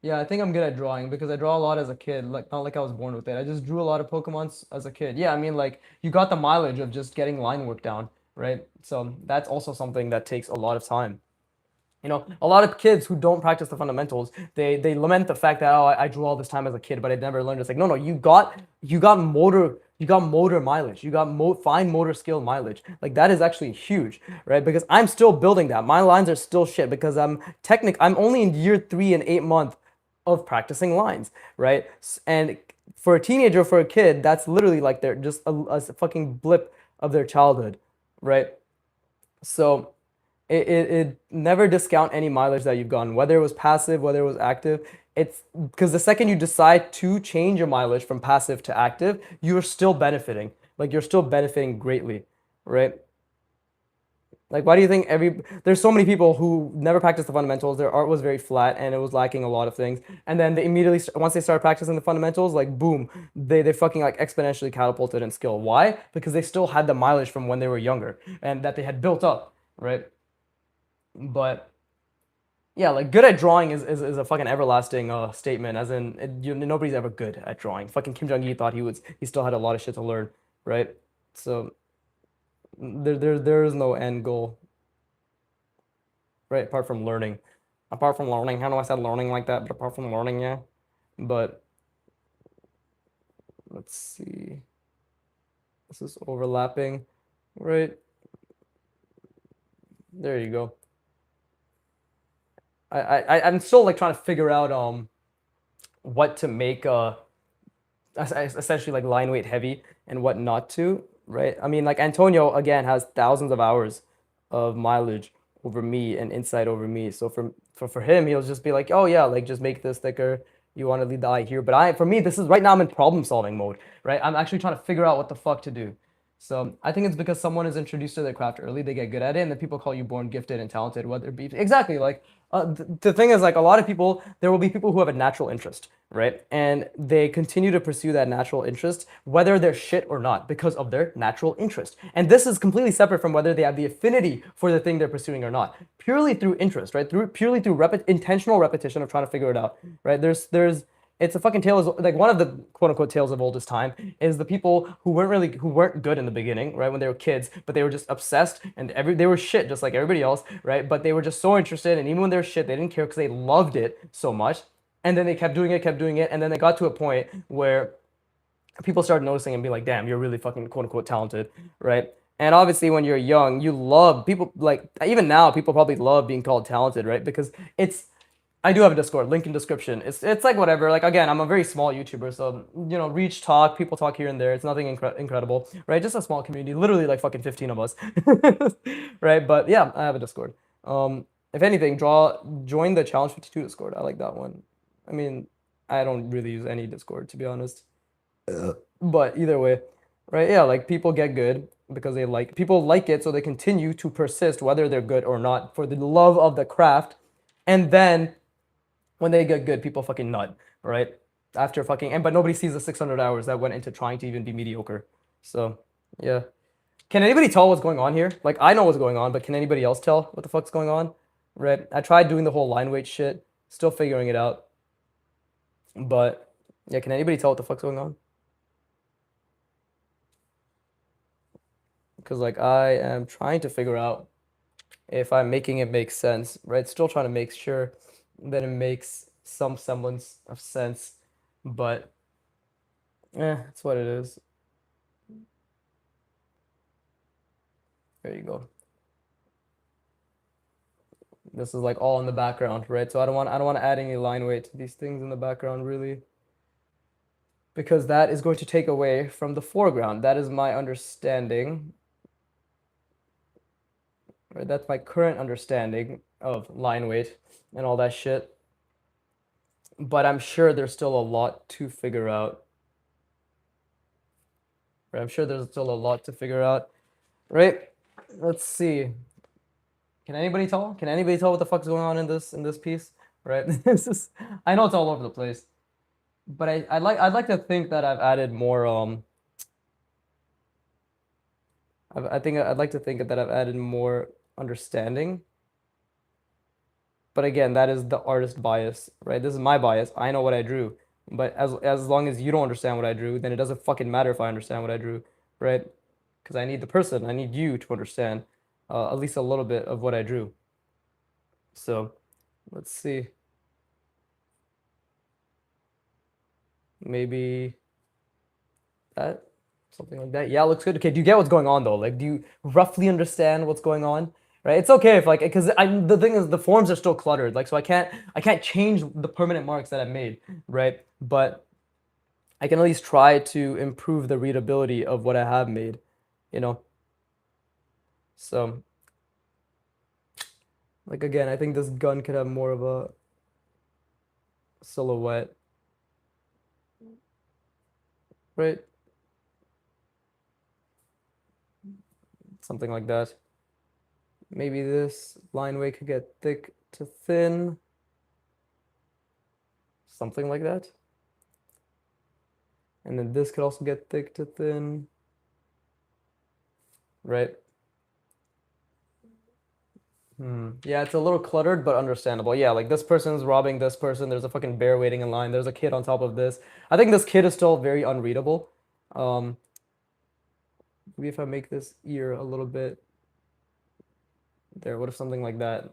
Yeah, I think I'm good at drawing because I draw a lot as a kid. Like not like I was born with it. I just drew a lot of Pokemons as a kid. Yeah, I mean like you got the mileage of just getting line work down, right? So that's also something that takes a lot of time. You know, a lot of kids who don't practice the fundamentals, they lament the fact that oh, I drew all this time as a kid, but I never learned. It's like no, you got motor mileage, you got fine motor skill mileage. Like that is actually huge, right? Because I'm still building that. My lines are still shit because I'm only in year 3 and 8 months of practicing lines, right? And for a teenager, for a kid, that's literally like they're just a fucking blip of their childhood, right? So it never discount any mileage that you've gotten, whether it was passive, whether it was active. It's because the second you decide to change your mileage from passive to active, you're still benefiting. Like you're still benefiting greatly, right? Like, why do you think there's so many people who never practiced the fundamentals, their art was very flat and it was lacking a lot of things. And then they immediately, once they start practicing the fundamentals, like, boom, they fucking like exponentially catapulted in skill. Why? Because they still had the mileage from when they were younger and that they had built up, right? But yeah, like good at drawing is a fucking everlasting statement. As in, nobody's ever good at drawing. Fucking Kim Jong Il thought he still had a lot of shit to learn, right? So there is no end goal, right? Apart from learning, how do I say learning like that? But apart from learning, yeah. But let's see, this is overlapping, right? There you go. I'm still like trying to figure out what to make essentially like line weight heavy and what not to, right? I mean, like Antonio again has thousands of hours of mileage over me and insight over me. So for him, he'll just be like, oh yeah, like just make this thicker. You want to lead the eye here, but for me, this is right now I'm in problem solving mode, right? I'm actually trying to figure out what the fuck to do. So I think it's because someone is introduced to their craft early, they get good at it, and then people call you born gifted and talented, whether it be exactly like the thing is like a lot of people, there will be people who have a natural interest, right? And they continue to pursue that natural interest, whether they're shit or not, because of their natural interest. And this is completely separate from whether they have the affinity for the thing they're pursuing or not. Purely through interest, right? Purely through intentional repetition of trying to figure it out, right? There's it's a fucking tale of like one of the quote unquote tales of oldest time is the people who weren't good in the beginning, right, when they were kids, but they were just obsessed and they were shit just like everybody else, right, but they were just so interested, and even when they were shit they didn't care because they loved it so much, and then they kept doing it, and then they got to a point where people started noticing and be like, damn, you're really fucking quote unquote talented, right? And obviously, when you're young, you love people like even now, people probably love being called talented, right? Because it's I do have a Discord, link in description. It's like whatever. Like again, I'm a very small YouTuber, so reach talk, people talk here and there. It's nothing incredible, right? Just a small community, literally like fucking 15 of us, right? But yeah, I have a Discord. If anything, join the Challenge 52 Discord. I like that one. I mean, I don't really use any Discord to be honest, but either way, right? Yeah, like people get good because people like it, so they continue to persist whether they're good or not for the love of the craft, and then when they get good, people fucking nut, right? But nobody sees the 600 hours that went into trying to even be mediocre. So, yeah. Can anybody tell what's going on here? Like, I know what's going on, but can anybody else tell what the fuck's going on? Right? I tried doing the whole line weight shit, still figuring it out. But yeah, can anybody tell what the fuck's going on? Because like I am trying to figure out if I'm making it make sense, right? Still trying to make sure that it makes some semblance of sense, but it's what it is. There you go. This is like all in the background, right? So I don't want to add any line weight to these things in the background really, because that is going to take away from the foreground. That is my understanding, right? That's my current understanding of line weight and all that shit. But I'm sure there's still a lot to figure out. Right? I'm sure there's still a lot to figure out, right? Let's see. Can anybody tell? Can anybody tell what the fuck's going on in this piece? Right? This is I know it's all over the place, but I'd like to think that I've added more I think I'd like to think that I've added more understanding. But again, that is the artist bias, right? This is my bias. I know what I drew. But as long as you don't understand what I drew, then it doesn't fucking matter if I understand what I drew, right? Because I need the person, I need you to understand at least a little bit of what I drew. So let's see. Maybe that, something like that. Yeah, looks good. Okay, do you get what's going on though? Like, do you roughly understand what's going on? Right? It's okay if like, because the thing is the forms are still cluttered. Like, so I can't change the permanent marks that I've made, right? But I can at least try to improve the readability of what I have made, you know? So, like again, I think this gun could have more of a silhouette, right? Something like that. Maybe this line weight could get thick to thin, something like that. And then this could also get thick to thin, right? Yeah, it's a little cluttered, but understandable. Yeah, like this person's robbing this person. There's a fucking bear waiting in line. There's a kid on top of this. I think this kid is still very unreadable. Um, Maybe if I make this ear a little bit there, what if something like that?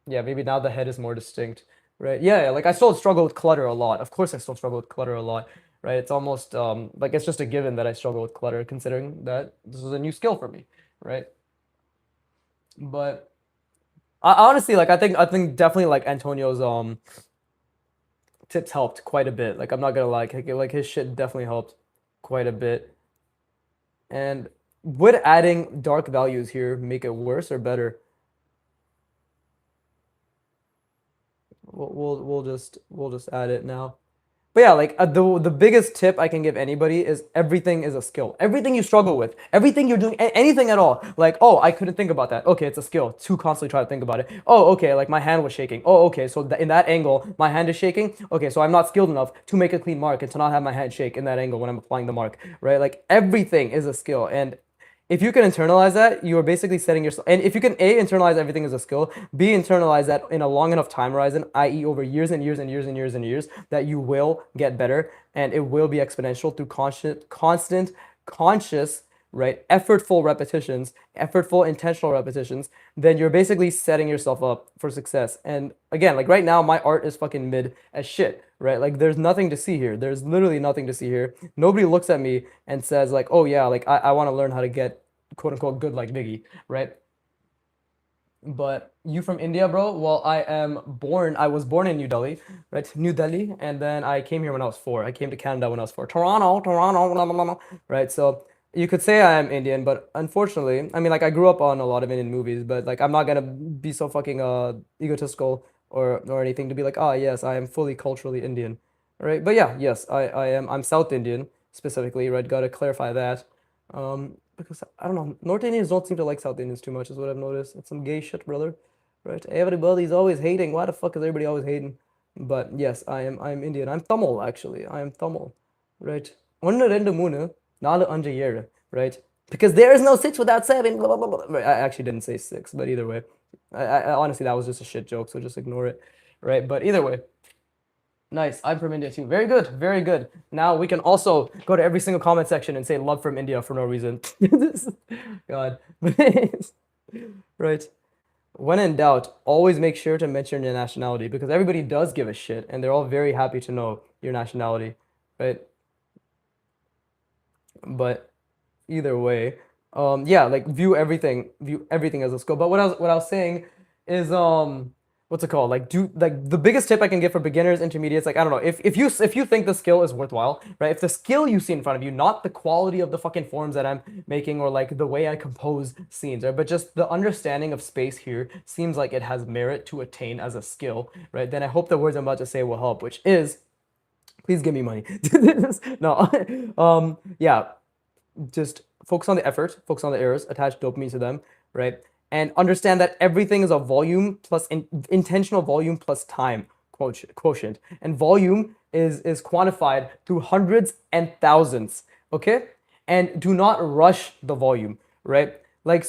Yeah, maybe now the head is more distinct, right? Yeah, yeah, like I still struggle with clutter a lot. Of course, I still struggle with clutter a lot, right? It's almost like it's just a given that I struggle with clutter, considering that this is a new skill for me, right? But honestly, like I think definitely like Antonio's tips helped quite a bit. Like I'm not gonna lie, like his shit definitely helped quite a bit. And would adding dark values here make it worse or better? We'll just add it now. But yeah, like the biggest tip I can give anybody is everything is a skill. Everything you struggle with, everything you're doing, anything at all. Like, oh, I couldn't think about that. Okay, it's a skill to constantly try to think about it. Oh, okay, like my hand was shaking. Oh, okay, so in that angle, my hand is shaking. Okay, so I'm not skilled enough to make a clean mark and to not have my hand shake in that angle when I'm applying the mark, right? Like everything is a skill, and if you can internalize that, you are basically setting yourself. And if you can A, internalize everything as a skill, B, internalize that in a long enough time horizon, i.e., over years and years and years and years and years, that you will get better and it will be exponential through constant, conscious, right, effortful repetitions, effortful, intentional repetitions, then you're basically setting yourself up for success. And again, like right now, my art is fucking mid as shit, right? Like there's nothing to see here. There's literally nothing to see here. Nobody looks at me and says like, oh yeah, like I want to learn how to get quote unquote good like Biggie, right? But you from India, bro? Well, I was born in New Delhi, right? New Delhi, and then I came here when I was 4. I came to Canada when I was 4. Toronto, Toronto, blah, blah, blah, blah, right? So you could say I am Indian, but unfortunately, I mean, like I grew up on a lot of Indian movies, but like I'm not gonna be so fucking egotistical or anything to be like, ah, yes, I am fully culturally Indian, right? But yeah, yes, I'm South Indian specifically, right? Gotta clarify that. Because I don't know, North Indians don't seem to like South Indians too much, is what I've noticed. It's some gay shit, brother. Right? Everybody's always hating. Why the fuck is everybody always hating? But yes, I'm Indian. I'm Tamil actually. I am Tamil. Right? ஒன்னு ரெண்டு மூணு நாலு அஞ்சு ஏழு right? because there is no 6 without 7. Blah, blah, blah, blah. I actually didn't say 6, but either way, I honestly that was just a shit joke, so just ignore it, right? But either way, nice. I'm from India too. Very good, very good. Now we can also go to every single comment section and say love from India for no reason. God, right. When in doubt, always make sure to mention your nationality because everybody does give a shit and they're all very happy to know your nationality, right? But either way, yeah, like view everything as a skill. But what I was saying is what's it called? Like do like the biggest tip I can give for beginners, intermediates, like I don't know, if you think the skill is worthwhile, right? If the skill you see in front of you, not the quality of the fucking forms that I'm making or like the way I compose scenes, right? But just the understanding of space here seems like it has merit to attain as a skill, right? Then I hope the words I'm about to say will help, which is please give me money. No. Yeah, just focus on the effort, focus on the errors, attach dopamine to them, right? And understand that everything is a volume plus intentional volume plus time quotient. And volume is quantified through hundreds and thousands, okay? And do not rush the volume, right? Like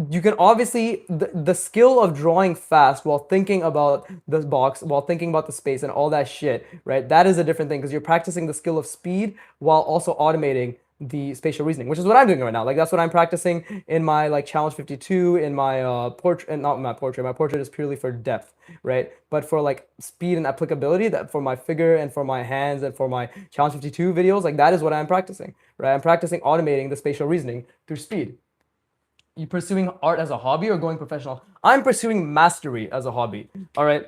you can obviously the skill of drawing fast while thinking about the box, while thinking about the space and all that shit, right? That is a different thing because you're practicing the skill of speed while also automating the spatial reasoning, which is what I'm doing right now. Like that's what I'm practicing in my like challenge 52 in my portrait, not my portrait. My portrait is purely for depth, right? But for like speed and applicability, that for my figure and for my hands and for my challenge 52 videos, like that is what I'm practicing, right? I'm practicing automating the spatial reasoning through speed. You pursuing art as a hobby or going professional? I'm pursuing mastery as a hobby. All right.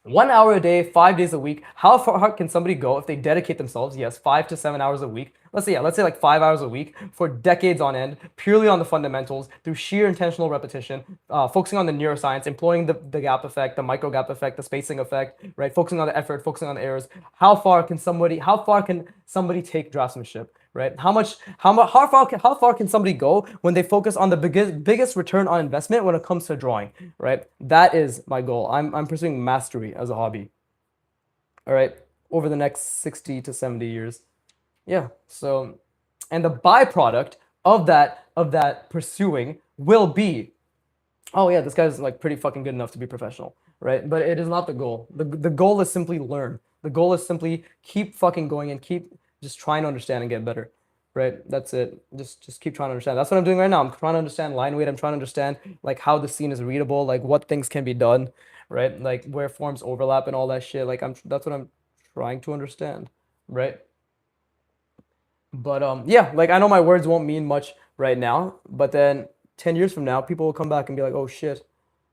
1 hour a day, 5 days a week. How far can somebody go if they dedicate themselves? Yes, 5 to 7 hours a week. Let's say like 5 hours a week for decades on end, purely on the fundamentals through sheer intentional repetition, focusing on the neuroscience, employing the gap effect, the micro gap effect, the spacing effect, right? Focusing on the effort, focusing on the errors. How far can somebody take draftsmanship? Right? How far can somebody go when they focus on the biggest return on investment when it comes to drawing? Right? That is my goal. I'm pursuing mastery as a hobby. All right, over the next 60 to 70 years. Yeah. So, and the byproduct of that pursuing will be, oh yeah, this guy's like pretty fucking good enough to be professional, right? But it is not the goal. The goal is simply learn. The goal is simply keep fucking going and keep just trying to understand and get better, right? That's it. Just keep trying to understand. That's what I'm doing right now. I'm trying to understand line weight. I'm trying to understand like how the scene is readable, like what things can be done, right? Like where forms overlap and all that shit. Like that's what I'm trying to understand, right? But yeah, like I know my words won't mean much right now, but then 10 years from now, people will come back and be like, "Oh shit.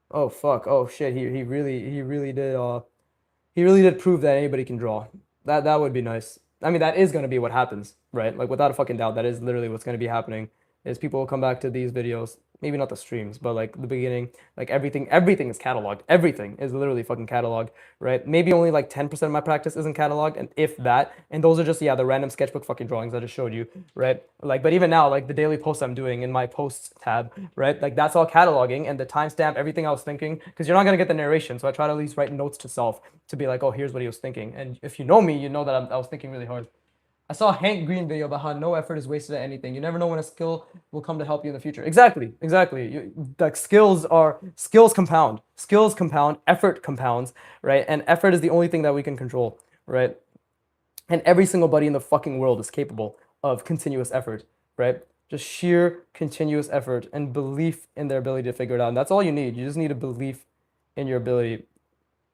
Oh fuck. Oh shit. He really did prove that anybody can draw." That would be nice. I mean, that is going to be what happens, right? Like without a fucking doubt, that is literally what's going to be happening. Is people will come back to these videos, maybe not the streams, but like the beginning, like everything is cataloged. Everything is literally fucking cataloged, right? Maybe only like 10% of my practice isn't cataloged, and if that, and those are just yeah the random sketchbook fucking drawings I just showed you, right? Like, but even now, like the daily posts I'm doing in my posts tab, right? Like that's all cataloging and the timestamp, everything I was thinking, because you're not gonna get the narration, so I try to at least write notes to self to be like, oh, here's what he was thinking, and if you know me, you know that I was thinking really hard. I saw a Hank Green video about how no effort is wasted at anything. You never know when a skill will come to help you in the future. Exactly, exactly. Like skills compound. Skills compound. Effort compounds, right? And effort is the only thing that we can control, right? And every single buddy in the fucking world is capable of continuous effort, right? Just sheer continuous effort and belief in their ability to figure it out. And that's all you need. You just need a belief in your ability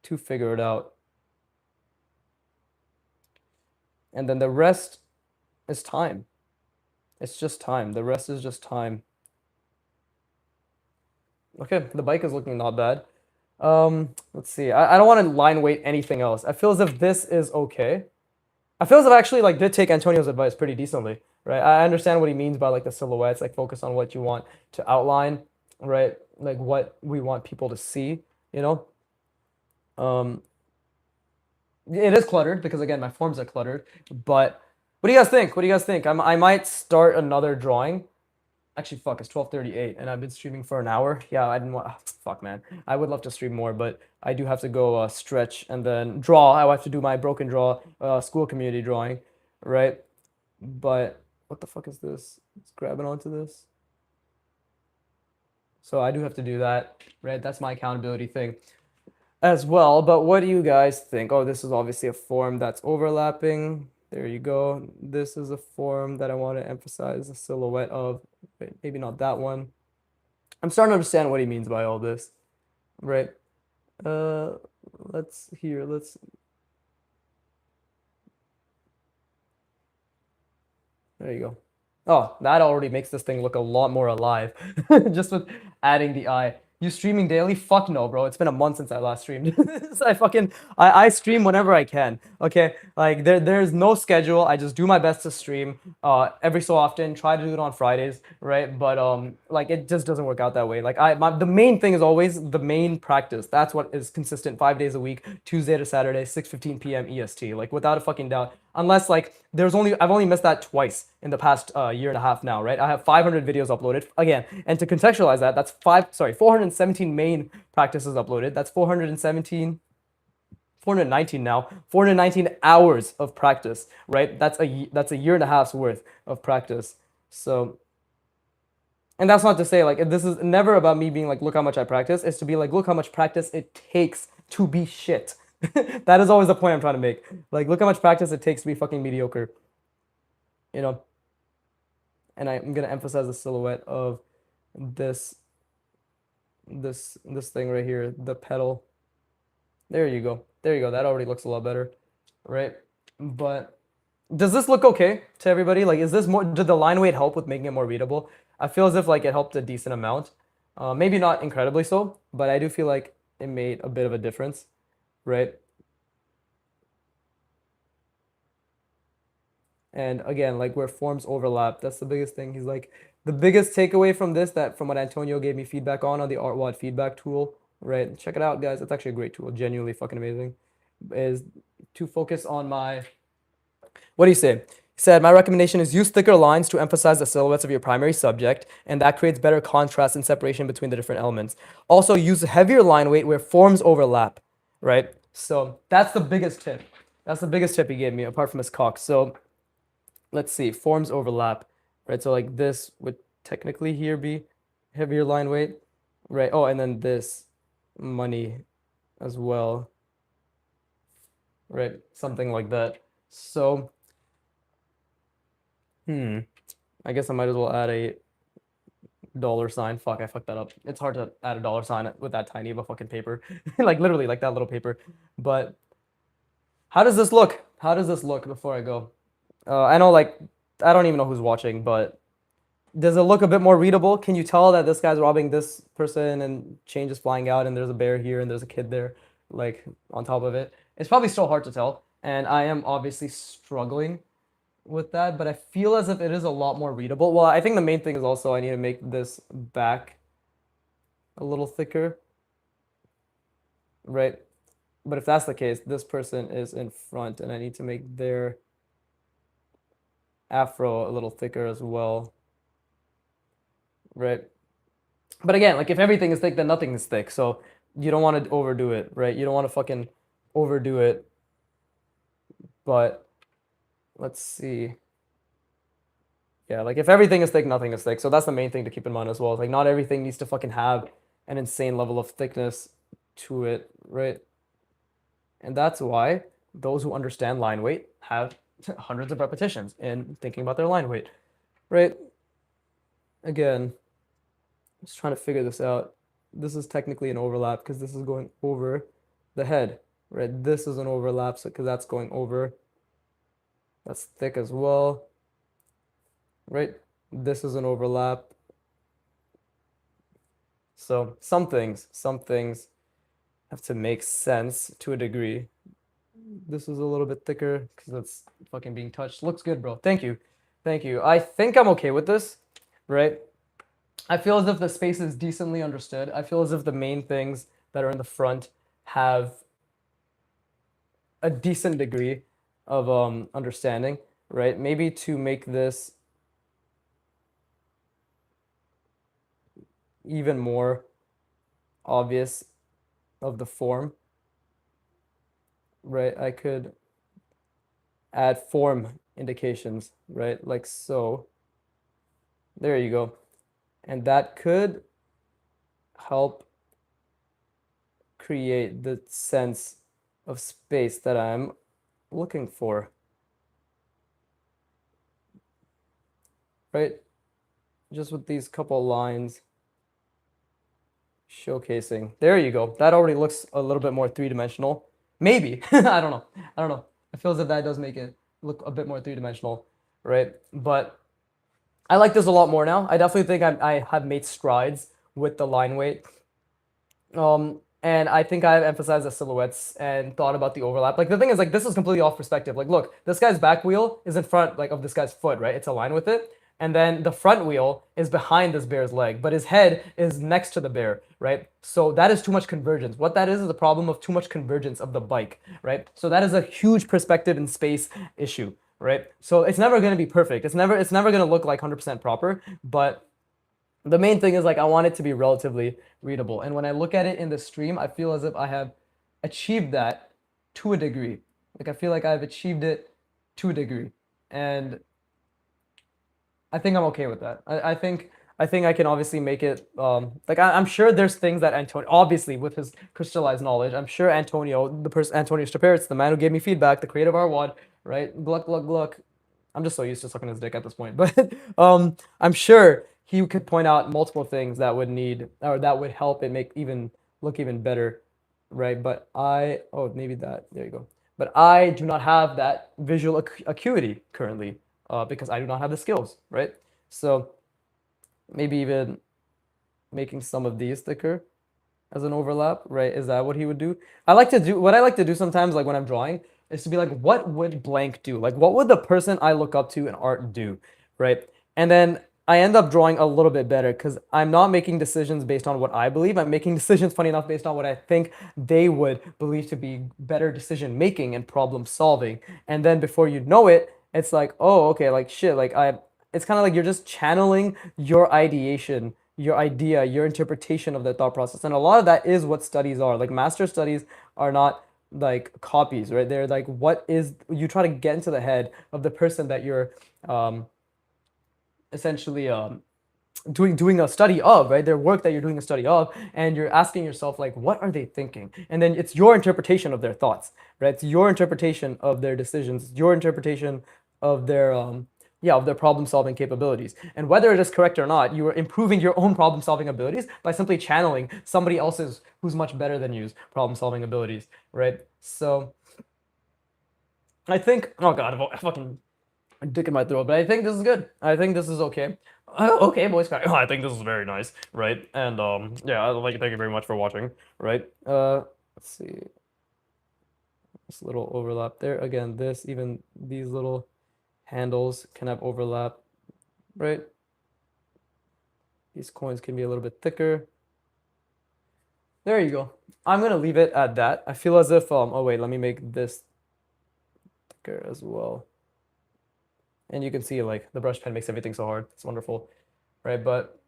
to figure it out. And then the rest is time. It's just time. The rest is just time. Okay, the bike is looking not bad. Let's see. I don't want to line weight anything else. I feel as if this is okay. I feel as if I actually like did take Antonio's advice pretty decently, right? I understand what he means by like the silhouettes, like focus on what you want to outline, right? Like what we want people to see, you know? Um, it is cluttered because again, my forms are cluttered. But what do you guys think? What do you guys think? I might start another drawing. Actually, fuck, it's 12:38 and I've been streaming for an hour. Yeah, I didn't want. Fuck, man. I would love to stream more, but I do have to go stretch and then draw. I have to do my broken draw school community drawing, right? But what the fuck is this? It's grabbing onto this. So I do have to do that, right? That's my accountability thing as well. But what do you guys think? Oh, this is obviously a form that's overlapping. There you go. This is a form that I want to emphasize the silhouette of. Maybe not that one. I'm starting to understand what he means by all this, right? Uh, let's here. There you go. Oh, that already makes this thing look a lot more alive. Just with adding the eye. You streaming daily? Fuck no, bro. It's been a month since I last streamed. So I stream whenever I can. Okay? Like there's no schedule. I just do my best to stream every so often. Try to do it on Fridays, right? But like it just doesn't work out that way. Like the main thing is always the main practice. That's what is consistent 5 days a week, Tuesday to Saturday, 6:15 p.m. EST. Like without a fucking doubt. Unless like I've only missed that twice in the past year and a half now, right? I have 500 videos uploaded again, and to contextualize that, that's 417 main practices uploaded. That's 419 now, 419 hours of practice, right? That's a year and a half's worth of practice. So, and that's not to say like this is never about me being like, look how much I practice. It's to be like, look how much practice it takes to be shit. That is always the point I'm trying to make. Like, look how much practice it takes to be fucking mediocre. You know? And I'm gonna emphasize the silhouette of this thing right here, the pedal. There you go. There you go. That already looks a lot better, right? But does this look okay to everybody? Like, is this more? Did the line weight help with making it more readable? I feel as if like it helped a decent amount. Maybe not incredibly so, but I do feel like it made a bit of a difference, right? And again, like where forms overlap, that's the biggest thing. He's like, the biggest takeaway from this, that from what Antonio gave me feedback on the ArtWad feedback tool, right? Check it out, guys. It's actually a great tool, genuinely fucking amazing. Is to focus on my, what do you say? He said, my recommendation is use thicker lines to emphasize the silhouettes of your primary subject, and that creates better contrast and separation between the different elements. Also, use heavier line weight where forms overlap, right? So that's the biggest tip. That's the biggest tip he gave me, apart from his cock. So let's see, forms overlap, right? So like this would technically here be heavier line weight, right? Oh, and then this money as well, right? Something like that. So, I guess I might as well add a dollar sign. Fuck, I fucked that up. It's hard to add a dollar sign with that tiny of a fucking paper. Like literally like that little paper. But how does this look? How does this look before I go? I know like I don't even know who's watching, but does it look a bit more readable? Can you tell that this guy's robbing this person and change is flying out and there's a bear here and there's a kid there, like on top of it? It's probably still hard to tell, and I am obviously struggling with that, but I feel as if it is a lot more readable. Well, I think the main thing is also I need to make this back a little thicker, right? But if that's the case, this person is in front and I need to make their afro a little thicker as well, right? But again, like if everything is thick, then nothing is thick. So you don't want to overdo it, right? You don't want to fucking overdo it. But let's see. Yeah, like if everything is thick, nothing is thick. So that's the main thing to keep in mind as well. It's like not everything needs to fucking have an insane level of thickness to it, right? And that's why those who understand line weight have hundreds of repetitions in thinking about their line weight, right? Again, just trying to figure this out. This is technically an overlap because this is going over the head, right? This is an overlap so because that's going over. That's thick as well, right? This is an overlap. So some things have to make sense to a degree. This is a little bit thicker because it's fucking being touched. Looks good, bro. Thank you. Thank you. I think I'm okay with this, right? I feel as if the space is decently understood. I feel as if the main things that are in the front have a decent degree of understanding, right? Maybe to make this even more obvious of the form, right? I could add form indications, right? Like so. There you go. And that could help create the sense of space that I'm looking for, right? Just with these couple lines showcasing. There you go. That already looks a little bit more three-dimensional. Maybe. I don't know. I don't know. I feel as if that does make it look a bit more three-dimensional, right? But I like this a lot more now. I definitely think I have made strides with the line weight. And I think I've emphasized the silhouettes and thought about the overlap. Like the thing is, like this is completely off perspective. Like, look, this guy's back wheel is in front, like of this guy's foot, right? It's aligned with it. And then the front wheel is behind this bear's leg, but his head is next to the bear, right? So that is too much convergence. What that is a problem of too much convergence of the bike, right? So that is a huge perspective and space issue, right? So it's never going to be perfect. It's never going to look like 100% proper, but the main thing is like I want it to be relatively readable. And when I look at it in the stream, I feel as if I have achieved that to a degree. Like I feel like I've achieved it to a degree. And I think I'm okay with that. I think I can obviously make it like I'm sure there's things that Antonio obviously with his crystallized knowledge, I'm sure Antonio, the person Antonio Staperitz, the man who gave me feedback, the creator of our WOD, right? Gluck gluck gluck. I'm just so used to sucking his dick at this point. But I'm sure he could point out multiple things that would need or that would help it make even look even better, right? But oh maybe that there you go. But I do not have that visual acuity currently because I do not have the skills, right? So maybe even making some of these thicker as an overlap, right? Is that what he would do? What I like to do sometimes, like when I'm drawing, is to be like, what would blank do? Like, what would the person I look up to in art do, right? And then I end up drawing a little bit better because I'm not making decisions based on what I believe. I'm making decisions, funny enough, based on what I think they would believe to be better decision making and problem solving. And then before you know it, it's like, oh, okay, like shit, like it's kind of like you're just channeling your ideation, your idea, your interpretation of the thought process. And a lot of that is what studies are. Like master studies are not like copies, right? They're like what is you try to get into the head of the person that you're essentially doing a study of, right? Their work that you're doing a study of, and you're asking yourself like, what are they thinking? And then it's your interpretation of their thoughts, right? It's your interpretation of their decisions, it's your interpretation of their of their problem solving capabilities. And whether it is correct or not, you are improving your own problem solving abilities by simply channeling somebody else's who's much better than you's problem solving abilities, right? So I think, oh God, I fucking dick in my throat, but I think this is good. I think this is okay. Okay, boys. I think this is very nice, right? And yeah, I'd like to thank you very much for watching, right? Let's see, this little overlap there. Again, even these little handles can have overlap, right? These coins can be a little bit thicker. There you go. I'm gonna leave it at that. I feel as if oh wait, let me make this thicker as well. And you can see like the brush pen makes everything so hard. It's wonderful, right? But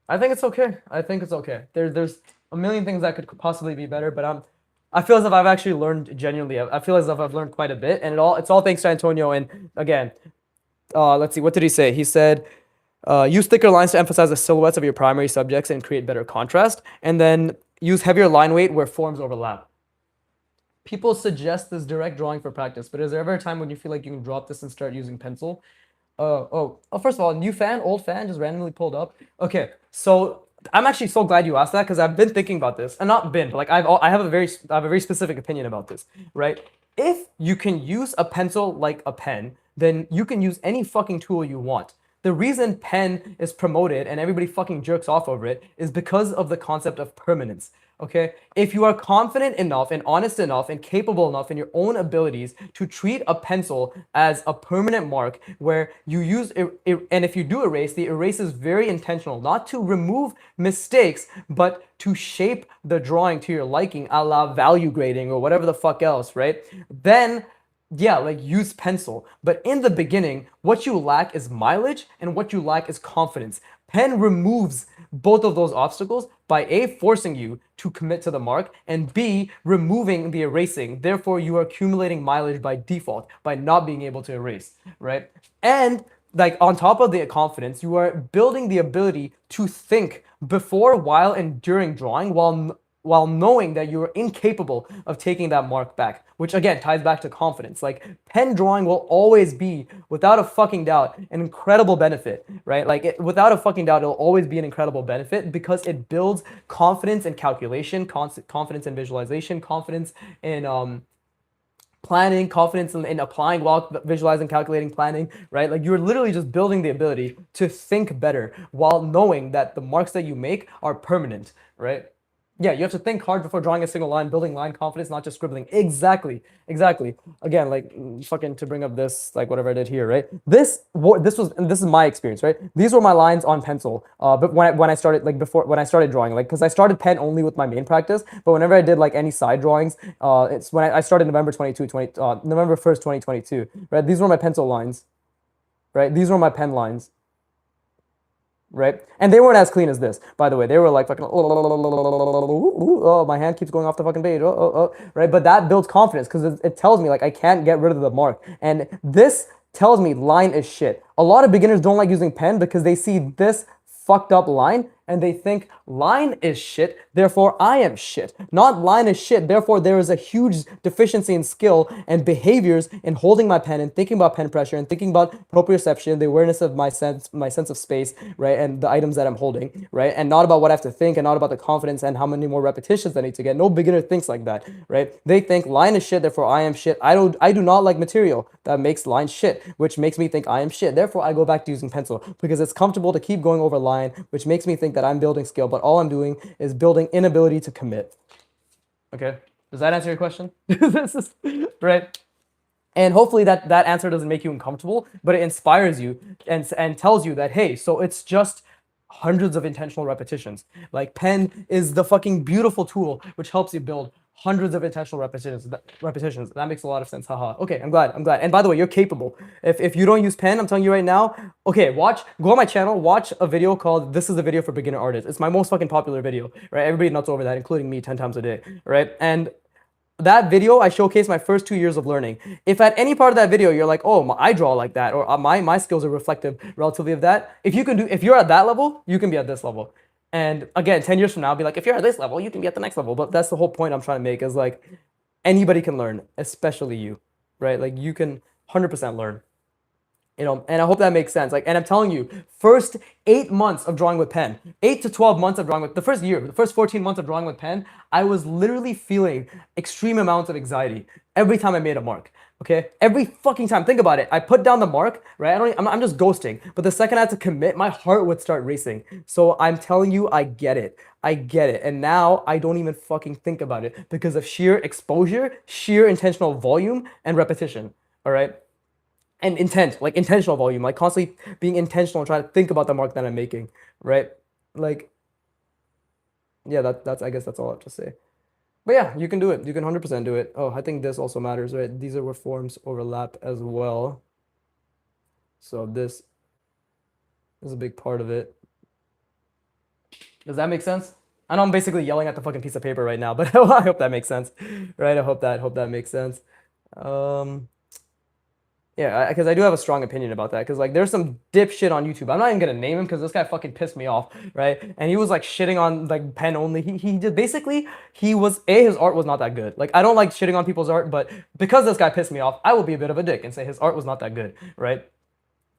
I think it's okay. I think it's okay. There's a million things that could possibly be better, but I feel as if I've actually learned genuinely. I feel as if I've learned quite a bit, and it's all thanks to Antonio. And again, let's see, what did he say? He said, use thicker lines to emphasize the silhouettes of your primary subjects and create better contrast, and then use heavier line weight where forms overlap. People suggest this direct drawing for practice, but is there ever a time when you feel like you can drop this and start using pencil? First of all, new fan, old fan, just randomly pulled up. Okay, so I'm actually so glad you asked that because I've been thinking about this, and not been, but like I have a very specific opinion about this, right? If you can use a pencil like a pen, then you can use any fucking tool you want. The reason pen is promoted and everybody fucking jerks off over it is because of the concept of permanence. Okay, if you are confident enough and honest enough and capable enough in your own abilities to treat a pencil as a permanent mark where you use and if you do erase, the erase is very intentional, not to remove mistakes, but to shape the drawing to your liking, a la value grading or whatever the fuck else, right? Then yeah, like use pencil. But in the beginning, what you lack is mileage and what you lack is confidence. Pen removes both of those obstacles by A, forcing you to commit to the mark, and B, removing the erasing. Therefore, you are accumulating mileage by default by not being able to erase, right? And like on top of the confidence, you are building the ability to think before, while, and during drawing while knowing that you're incapable of taking that mark back, which again ties back to confidence. Like pen drawing will always be, without a fucking doubt, an incredible benefit, right? Like without a fucking doubt, it'll always be an incredible benefit because it builds confidence in calculation, confidence in visualization, confidence in planning, confidence in applying while visualizing, calculating, planning, right? Like you're literally just building the ability to think better while knowing that the marks that you make are permanent, right? Yeah, you have to think hard before drawing a single line, building line confidence, not just scribbling. Exactly, exactly. Again, like fucking to bring up this, like whatever I did here, right? This is my experience, right? These were my lines on pencil. But when I started like before when I started drawing, like because I started pen only with my main practice, but whenever I did like any side drawings, it's when I started November 1st, 2022, right? These were my pencil lines, right? These were my pen lines, right? And they weren't as clean as this, by the way. They were like fucking, oh, my hand keeps going off the fucking page, right? But that builds confidence because it tells me like I can't get rid of the mark. And this tells me line is shit. A lot of beginners don't like using pen because they see this fucked up line and they think line is shit, therefore I am shit. Not line is shit, therefore there is a huge deficiency in skill and behaviors in holding my pen and thinking about pen pressure and thinking about proprioception, the awareness of my sense of space, right, and the items that I'm holding, right, and not about what I have to think and not about the confidence and how many more repetitions I need to get. No beginner thinks like that, right? They think line is shit, therefore I am shit. I do not like material that makes line shit, which makes me think I am shit. Therefore I go back to using pencil because it's comfortable to keep going over line, which makes me think that I'm building skill, but all I'm doing is building inability to commit. Okay, does that answer your question? This is right. And hopefully that answer doesn't make you uncomfortable, but it inspires you and tells you that, hey, so it's just hundreds of intentional repetitions. Like pen is the fucking beautiful tool which helps you build hundreds of intentional repetitions. That makes a lot of sense. Haha. Okay, I'm glad. And by the way, you're capable. If you don't use pen, I'm telling you right now, okay, go on my channel, watch a video called This is a Video for Beginner Artists. It's my most fucking popular video, right? Everybody nuts over that, including me 10 times a day, right? And that video, I showcase my first 2 years of learning. If at any part of that video you're like, oh, I draw like that, or my skills are reflective relatively of that, if you're at that level, you can be at this level. And again, 10 years from now, I'll be like, if you're at this level, you can be at the next level. But that's the whole point I'm trying to make is like, anybody can learn, especially you, right? Like you can 100% learn. And I hope that makes sense. Like, and I'm telling you, first 8 months of drawing with pen, 8 to 12 months of drawing with, the first 14 months of drawing with pen, I was literally feeling extreme amounts of anxiety every time I made a mark. Okay, every fucking time. Think about it. I put down the mark, right? I'm just ghosting. But the second I had to commit, my heart would start racing. So I'm telling you, I get it. I get it. And now I don't even fucking think about it because of sheer exposure, sheer intentional volume, and repetition. All right. And intent, like intentional volume, like constantly being intentional and trying to think about the mark that I'm making, right? Like, yeah, that's I guess that's all I have to say. But yeah, you can do it. You can 100% do it. Oh, I think this also matters, right? These are where forms overlap as well. So this is a big part of it. Does that make sense? I know I'm basically yelling at the fucking piece of paper right now, but I hope that makes sense, right? I hope that makes sense. Yeah, because I do have a strong opinion about that. Because like, there's some dipshit on YouTube. I'm not even gonna name him because this guy fucking pissed me off, right? And he was like shitting on like pen only. He did basically his art was not that good. Like I don't like shitting on people's art, but because this guy pissed me off, I will be a bit of a dick and say his art was not that good, right?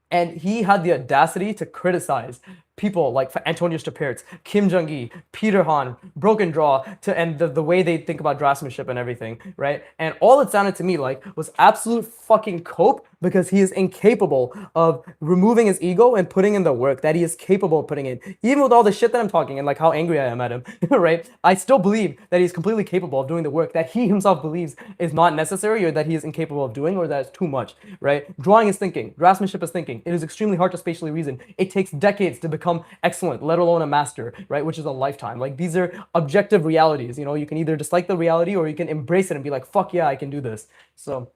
And he had the audacity to criticize people like Antonio Stapertz, Kim Jong-gi, Peter Han, Broken Draw, and the way they think about draftsmanship and everything, right? And all it sounded to me like was absolute fucking cope because he is incapable of removing his ego and putting in the work that he is capable of putting in. Even with all the shit that I'm talking and like how angry I am at him, right? I still believe that he's completely capable of doing the work that he himself believes is not necessary or that he is incapable of doing or that it's too much, right? Drawing is thinking. Draftsmanship is thinking. It is extremely hard to spatially reason. It takes decades to become excellent, let alone a master, right? Which is a lifetime. Like these are objective realities. You know, you can either dislike the reality or you can embrace it and be like, fuck yeah, I can do this. So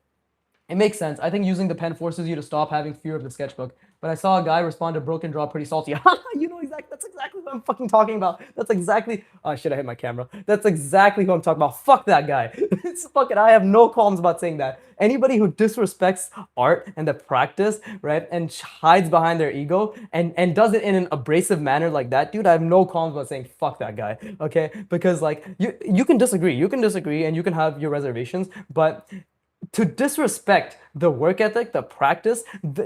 It makes sense. I think using the pen forces you to stop having fear of the sketchbook. But I saw a guy respond to broken draw pretty salty. You know exactly. That's exactly what I'm fucking talking about. That's exactly. Oh shit! I hit my camera. That's exactly who I'm talking about. Fuck that guy. It's fucking. I have no qualms about saying that. Anybody who disrespects art and the practice, right, and hides behind their ego and does it in an abrasive manner like that, dude, I have no qualms about saying fuck that guy. Okay, because like you can disagree, and you can have your reservations, but to disrespect the work ethic, the practice,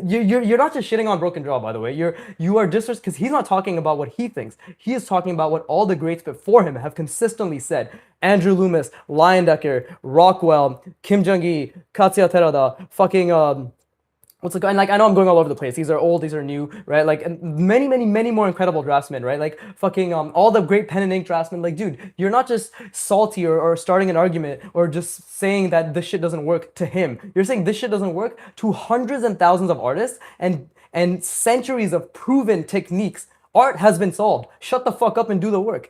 you're not just shitting on Broken Draw, by the way. You are disrespect because he's not talking about what he thinks. He is talking about what all the greats before him have consistently said. Andrew Loomis, Leyendecker, Rockwell, Kim Jung-gi, Katsuya Terada, fucking what's the guy? And like I know I'm going all over the place. These are old, these are new, right? Like and many more incredible draftsmen, right? Like fucking all the great pen and ink draftsmen. Like, dude, you're not just salty or starting an argument or just saying that this shit doesn't work to him. You're saying this shit doesn't work to hundreds and thousands of artists and centuries of proven techniques. Art has been solved. Shut the fuck up and do the work.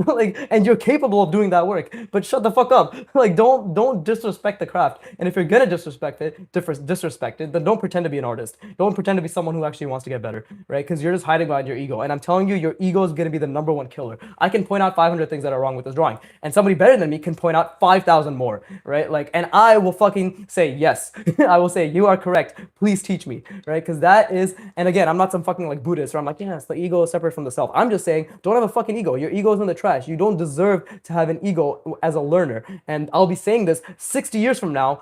Like, and you're capable of doing that work, but shut the fuck up. Like, don't disrespect the craft. And if you're gonna disrespect it, then don't pretend to be an artist. Don't pretend to be someone who actually wants to get better, right? Because you're just hiding behind your ego. And I'm telling you, your ego is gonna be the number one killer. I can point out 500 things that are wrong with this drawing, and somebody better than me can point out 5,000 more, right? Like, and I will fucking say yes. I will say you are correct. Please teach me, right? Because that is, and again, I'm not some fucking like Buddhist where I'm like, yes, the ego is separate from the self. I'm just saying, don't have a fucking ego. Your ego is in the trash. You don't deserve to have an ego as a learner. And I'll be saying this 60 years from now.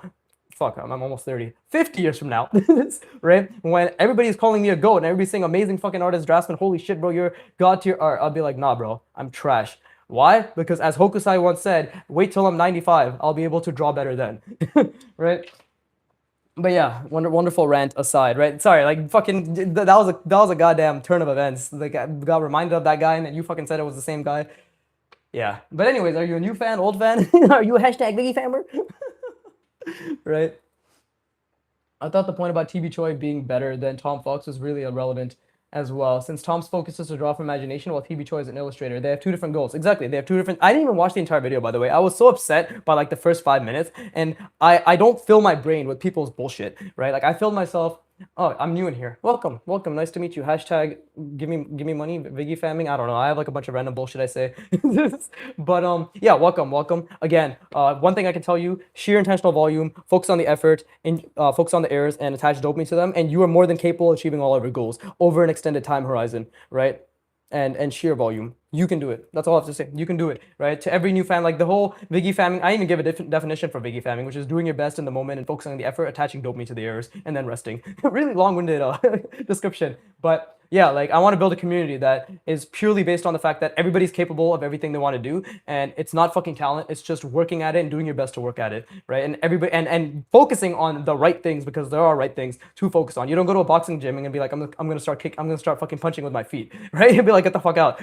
Fuck, I'm almost 30. 50 years from now, right? When everybody's calling me a goat and everybody's saying amazing fucking artist, draftsman, holy shit, bro, you're god to your art. I'll be like, nah, bro, I'm trash. Why? Because as Hokusai once said, wait till I'm 95. I'll be able to draw better then, right? But yeah, wonderful rant aside, right? Sorry, like fucking that was a goddamn turn of events. Like I got reminded of that guy, and then you fucking said it was the same guy. Yeah. But anyways, are you a new fan, old fan? Are you a hashtag Biggie famer? Right. I thought the point about TB Choi being better than Tom Fox was really irrelevant as well, since Tom's focus is to draw from imagination while TB Choi is an illustrator. They have two different goals. Exactly, they have two different. I didn't even watch the entire video, by the way. I was so upset by like the first 5 minutes, and I don't fill my brain with people's bullshit, right? Like I filled myself. Oh, I'm new in here. Welcome, welcome. Nice to meet you. Hashtag give me money. Viggy famming. I don't know. I have like a bunch of random bullshit I say. But yeah, welcome again. One thing I can tell you: sheer intentional volume, focus on the effort, and focus on the errors, and attach dopamine to them, and you are more than capable of achieving all of your goals over an extended time horizon, right? And sheer volume. You can do it. That's all I have to say. You can do it, right? To every new fan, like the whole Viggy famming, I even give a different definition for Viggy famming, which is doing your best in the moment and focusing on the effort, attaching dopamine to the errors, and then resting. Really long-winded description, but yeah, like I want to build a community that is purely based on the fact that everybody's capable of everything they want to do, and it's not fucking talent. It's just working at it and doing your best to work at it, right? And everybody and focusing on the right things, because there are right things to focus on. You don't go to a boxing gym and be like, I'm gonna start fucking punching with my feet, right? You'd be like, get the fuck out,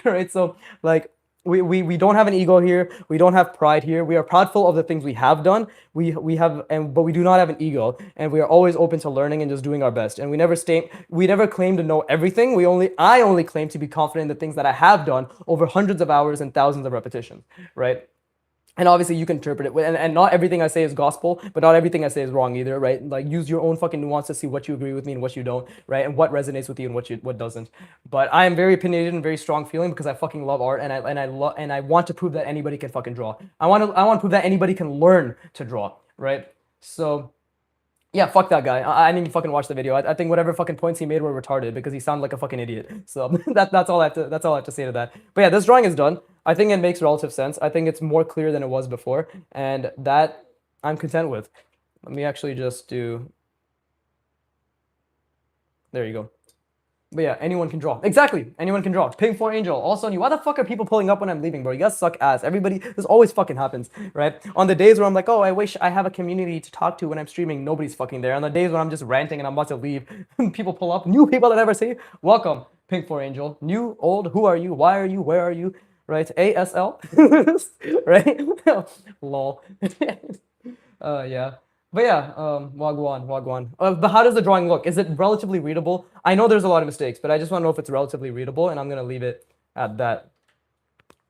right? So like we don't have an ego here. We don't have pride here. We are proudful of the things we have done. We have, and but we do not have an ego, and we are always open to learning and just doing our best. And we never claim to know everything. I only claim to be confident in the things that I have done over hundreds of hours and thousands of repetitions, right? And obviously you can interpret it, and not everything I say is gospel, but not everything I say is wrong either, right? Like use your own fucking nuance to see what you agree with me and what you don't, right? And what resonates with you and what doesn't. But I am very opinionated and very strong feeling because I fucking love art, and I want to prove that anybody can fucking draw. I want to prove that anybody can learn to draw, right? So yeah, fuck that guy. I didn't even fucking watch the video. I think whatever fucking points he made were retarded because he sounded like a fucking idiot. So that's all I have to say to that. But yeah, this drawing is done. I think it makes relative sense. I think it's more clear than it was before, and that I'm content with. Let me actually just do. There you go. But yeah, anyone can draw. Exactly. Anyone can draw. Ping for Angel. Also on you. Why the fuck are people pulling up when I'm leaving, bro? You guys suck ass. Everybody, this always fucking happens, right? On the days where I'm like, oh, I wish I have a community to talk to when I'm streaming, nobody's fucking there. On the days when I'm just ranting and I'm about to leave, people pull up. New people that never see. Welcome, Pink for Angel. New, old, who are you? Why are you? Where are you? Right? ASL. Right? Lol. Yeah. But yeah, Wagwan. But how does the drawing look? Is it relatively readable? I know there's a lot of mistakes, but I just want to know if it's relatively readable, and I'm gonna leave it at that.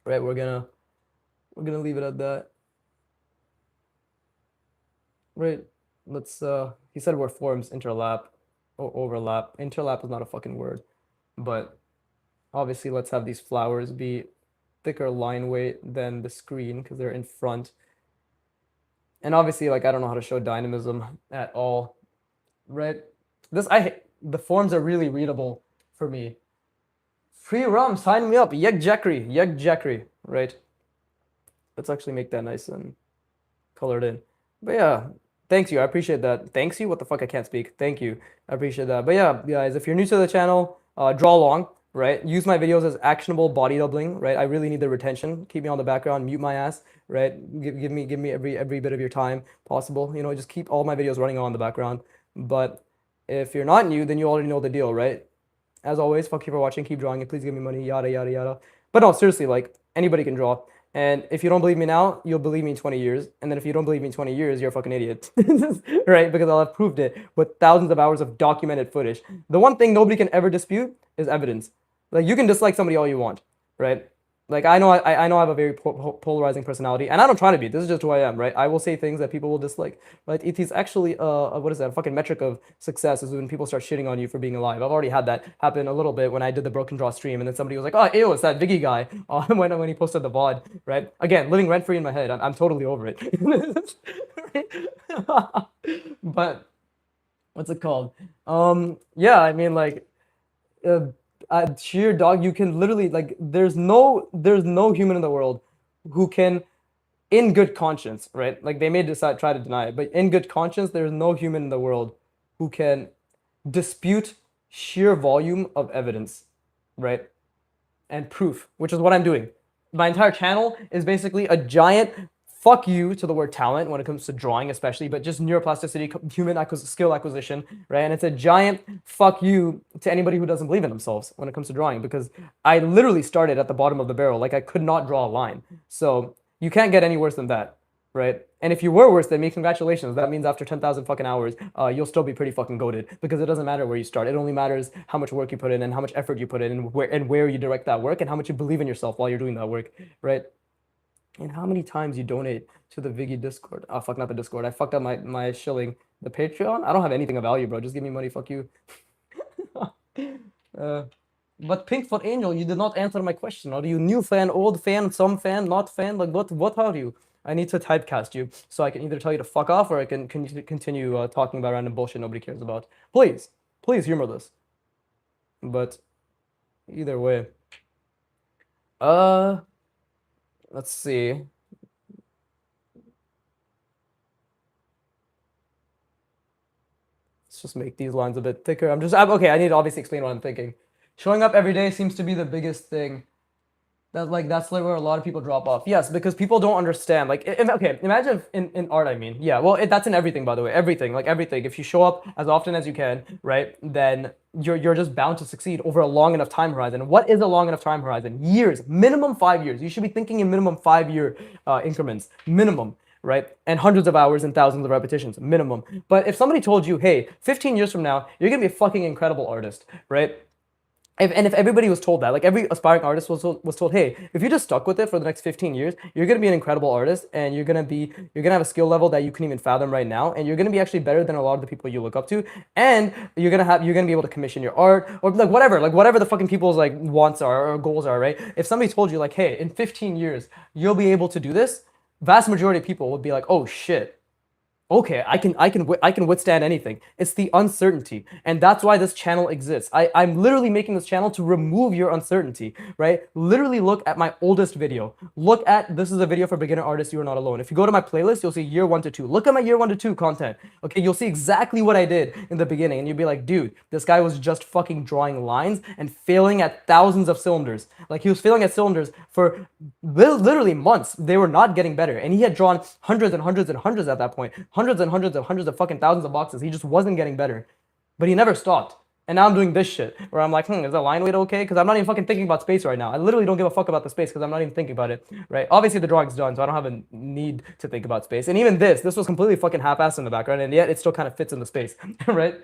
Right, we're gonna leave it at that. Right. let's he said where forms interlap or overlap. Interlap is not a fucking word, but obviously let's have these flowers be thicker line weight than the screen because they're in front. And obviously, like, I don't know how to show dynamism at all, right? The forms are really readable for me. Free rum, sign me up. Yek Jackery, right? Let's actually make that nice and colored in. But yeah, thanks you. I appreciate that. Thanks you? What the fuck? I can't speak. Thank you. I appreciate that. But yeah, guys, if you're new to the channel, draw along, right? Use my videos as actionable body doubling, right? I really need the retention. Keep me on the background, mute my ass, right? Give me every bit of your time possible. You know, just keep all my videos running on the background. But if you're not new, then you already know the deal, right? As always, fuck you for watching. Keep drawing it. Please give me money. Yada yada yada. But no, seriously, like anybody can draw. And if you don't believe me now, you'll believe me in 20 years. And then if you don't believe me in 20 years, you're a fucking idiot. Right? Because I'll have proved it with thousands of hours of documented footage. The one thing nobody can ever dispute is evidence. Like, you can dislike somebody all you want, right? Like, I know I have a very polarizing personality, and I don't try to be. This is just who I am, right? I will say things that people will dislike, right? It is actually what is that? A fucking metric of success is when people start shitting on you for being alive. I've already had that happen a little bit when I did the broken draw stream, and then somebody was like, "Oh, ew, it's that Viggy guy," when he posted the VOD, right? Again, living rent free in my head. I'm totally over it. But what's it called? Yeah, I mean, like. Sheer dog, you can literally, like, there's no human in the world who can, in good conscience, right? Like, they may try to deny it, but in good conscience, there's no human in the world who can dispute sheer volume of evidence, right? And proof, which is what I'm doing. My entire channel is basically a giant fuck you to the word talent when it comes to drawing, especially, but just neuroplasticity, human skill acquisition, right? And it's a giant fuck you to anybody who doesn't believe in themselves when it comes to drawing, because I literally started at the bottom of the barrel. Like, I could not draw a line. So you can't get any worse than that, right? And if you were worse than me, congratulations. That means after 10,000 fucking hours, you'll still be pretty fucking goated, because it doesn't matter where you start. It only matters how much work you put in and how much effort you put in and where you direct that work and how much you believe in yourself while you're doing that work, right? And how many times you donate to the Viggy Discord? Oh, fuck, not the Discord. I fucked up my shilling. The Patreon? I don't have anything of value, bro. Just give me money. Fuck you. But Pinkfoot Angel, you did not answer my question. Are you new fan, old fan, some fan, not fan? Like, what are you? I need to typecast you so I can either tell you to fuck off or I can continue talking about random bullshit nobody cares about. Please humor this. But either way. Let's see. Let's just make these lines a bit thicker. Okay, I need to obviously explain what I'm thinking. Showing up every day seems to be the biggest thing. That's like where a lot of people drop off. Yes, because people don't understand. Like, okay, imagine in art, I mean. Yeah, well, that's in everything, by the way. Everything, like everything. If you show up as often as you can, right, then you're just bound to succeed over a long enough time horizon. What is a long enough time horizon? Years, minimum 5 years. You should be thinking in minimum 5-year increments, minimum, right? And hundreds of hours and thousands of repetitions, minimum. But if somebody told you, hey, 15 years from now, you're gonna be a fucking incredible artist, right? If everybody was told that, like every aspiring artist was told, hey, if you just stuck with it for the next 15 years, you're gonna be an incredible artist, and you're gonna have a skill level that you couldn't even fathom right now, and you're gonna be actually better than a lot of the people you look up to, and you're gonna be able to commission your art, or like whatever the fucking people's like wants are or goals are, right? If somebody told you like, hey, in 15 years you'll be able to do this, vast majority of people would be like, oh shit. Okay, I can withstand anything. It's the uncertainty, and that's why this channel exists. I'm literally making this channel to remove your uncertainty, right? Literally look at my oldest video. This is a video for beginner artists. You are not alone. If you go to my playlist, you'll see year 1 to 2. Look at my year 1 to 2 content. Okay, you'll see exactly what I did in the beginning, and you'll be like, dude, this guy was just fucking drawing lines and failing at thousands of cylinders. Like, he was failing at cylinders for literally months. They were not getting better, and he had drawn hundreds and hundreds and hundreds at that point. Hundreds and hundreds of fucking thousands of boxes. He just wasn't getting better. But he never stopped. And now I'm doing this shit where I'm like, is the line weight okay? Because I'm not even fucking thinking about space right now. I literally don't give a fuck about the space because I'm not even thinking about it, right? Obviously the drawing's done, so I don't have a need to think about space. And even this was completely fucking half-assed in the background, and yet it still kind of fits in the space, right?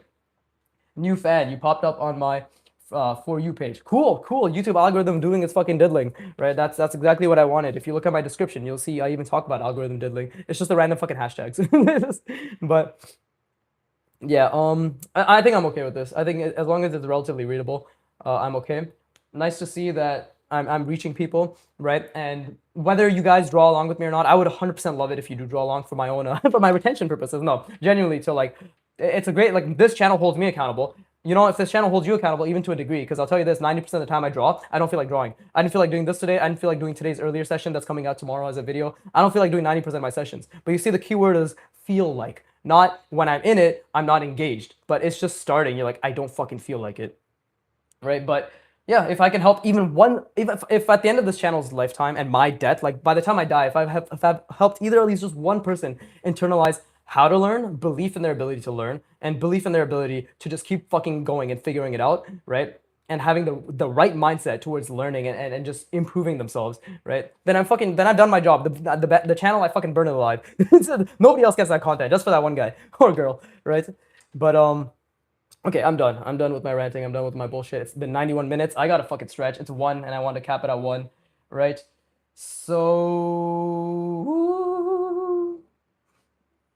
New fan, you popped up on my For You page. Cool. YouTube algorithm doing its fucking diddling, right? That's exactly what I wanted. If you look at my description, you'll see I even talk about algorithm diddling. It's just the random fucking hashtags. But Yeah, I think I'm okay with this. I think as long as it's relatively readable, I'm okay. Nice to see that I'm reaching people, right? And whether you guys draw along with me or not, I would 100% love it if you do draw along for my own for my retention purposes. No, genuinely, to like, it's a great like this channel holds me accountable. You know, if this channel holds you accountable, even to a degree, because I'll tell you this, 90% of the time I draw, I don't feel like drawing. I didn't feel like doing this today. I didn't feel like doing today's earlier session that's coming out tomorrow as a video. I don't feel like doing 90% of my sessions. But you see, the keyword is feel like. Not when I'm in it, I'm not engaged, but it's just starting. You're like, I don't fucking feel like it, right? But yeah, if I can help even one, if at the end of this channel's lifetime and my death, like by the time I die, if I've helped either at least just one person internalize how to learn, belief in their ability to learn, and belief in their ability to just keep fucking going and figuring it out, right? And having the right mindset towards learning and just improving themselves, right? Then I've done my job. The channel I fucking burn it alive. Nobody else gets that content just for that one guy or girl, right? But okay, I'm done. I'm done with my ranting. I'm done with my bullshit. It's been 91 minutes. I gotta fucking stretch. It's 1, and I want to cap it at 1, right? So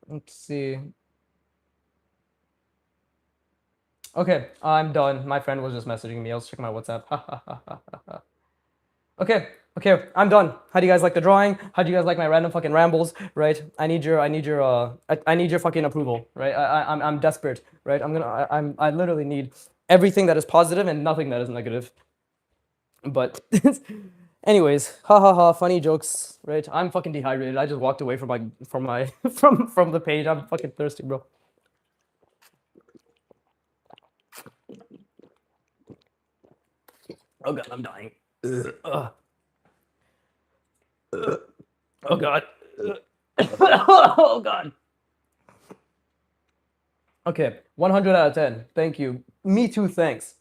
let's see. Okay, I'm done. My friend was just messaging me. I was checking my WhatsApp. Okay, okay, I'm done. How do you guys like the drawing? How do you guys like my random fucking rambles? Right? I need your fucking approval. Right? I'm desperate. Right? I literally need everything that is positive and nothing that is negative. But, anyways, ha ha ha, funny jokes. Right? I'm fucking dehydrated. I just walked away from from the page. I'm fucking thirsty, bro. Oh god, I'm dying. Ugh. Oh god. Oh god. Okay, 100 out of 10. Thank you. Me too, thanks.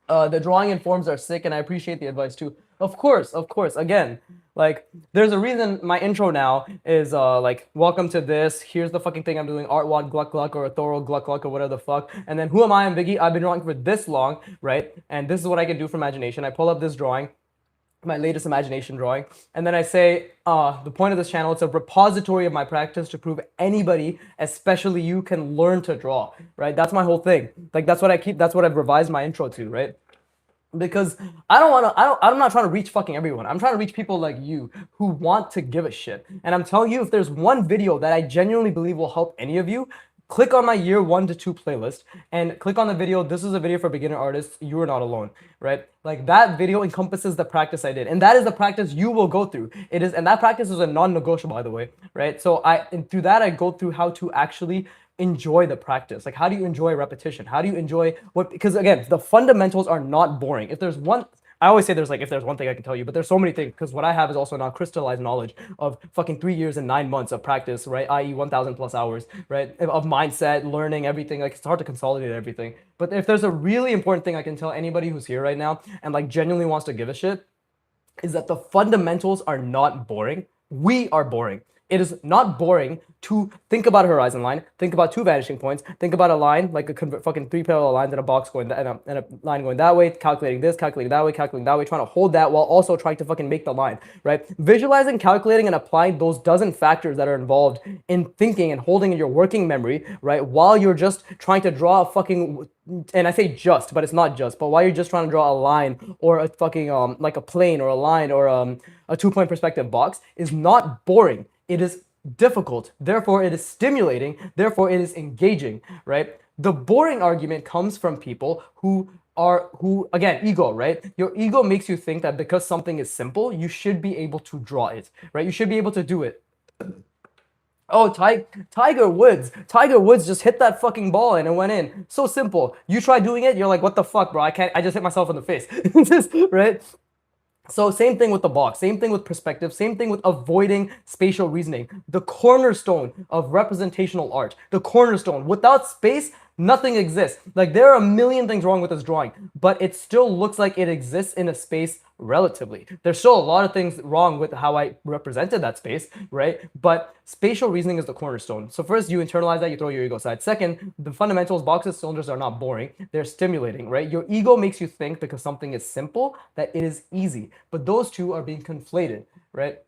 The drawing and forms are sick, and I appreciate the advice too. Of course, of course. Again, like, there's a reason my intro now is like, welcome to this. Here's the fucking thing I'm doing, Artwad Gluck Gluck or a Thorough Gluck Gluck or whatever the fuck. And then who am I? I'm Biggie. I've been drawing for this long, right? And this is what I can do for imagination. I pull up this drawing, my latest imagination drawing, and then I say, the point of this channel, it's a repository of my practice to prove anybody, especially you, can learn to draw, right? That's my whole thing. Like, that's what I've revised my intro to, right? Because I'm not trying to reach fucking everyone. I'm trying to reach people like you who want to give a shit. And I'm telling you, if there's one video that I genuinely believe will help any of you, click on my year 1 to 2 playlist and click on the video. This is a video for beginner artists. You are not alone, right? Like, that video encompasses the practice I did, and that is the practice you will go through. It is, and that practice is a non-negotiable, by the way, right? So and through that, I go through how to actually enjoy the practice. Like, how do you enjoy repetition? How do you enjoy what? Because again, the fundamentals are not boring. If there's one, I always say there's like, if there's one thing I can tell you, but there's so many things, because what I have is also not crystallized knowledge of fucking 3 years and 9 months of practice, right? I.e., 1,000 plus hours, right? Of mindset, learning, everything. Like, it's hard to consolidate everything. But if there's a really important thing I can tell anybody who's here right now and like genuinely wants to give a shit, is that the fundamentals are not boring. We are boring. It is not boring to think about a horizon line, think about 2 vanishing points, think about a line, like a fucking 3 parallel lines and a box going and a line going that way, calculating this, calculating that way, calculating that way, trying to hold that while also trying to fucking make the line, right? Visualizing, calculating, and applying those dozen factors that are involved in thinking and holding in your working memory, right? While you're just trying to draw a fucking, and I say just, but it's not just, but while you're just trying to draw a line or a fucking like a plane or a line or a 2-point perspective box, is not boring. It is difficult, therefore it is stimulating, therefore it is engaging, right? The boring argument comes from people who again, ego, right? Your ego makes you think that because something is simple, you should be able to draw it, right? You should be able to do it. Oh, Tiger Woods. Tiger Woods just hit that fucking ball and it went in. So simple. You try doing it, you're like, what the fuck, bro? I just hit myself in the face. Right? So same thing with the box, same thing with perspective, same thing with avoiding spatial reasoning. The cornerstone of representational art, the cornerstone. Without space, nothing exists. Like, there are a million things wrong with this drawing, but it still looks like it exists in a space relatively. There's still a lot of things wrong with how I represented that space, right? But spatial reasoning is the cornerstone. So first, you internalize that, you throw your ego aside. Second, the fundamentals, boxes, cylinders are not boring. They're stimulating, right? Your ego makes you think because something is simple that it is easy. But those two are being conflated, right?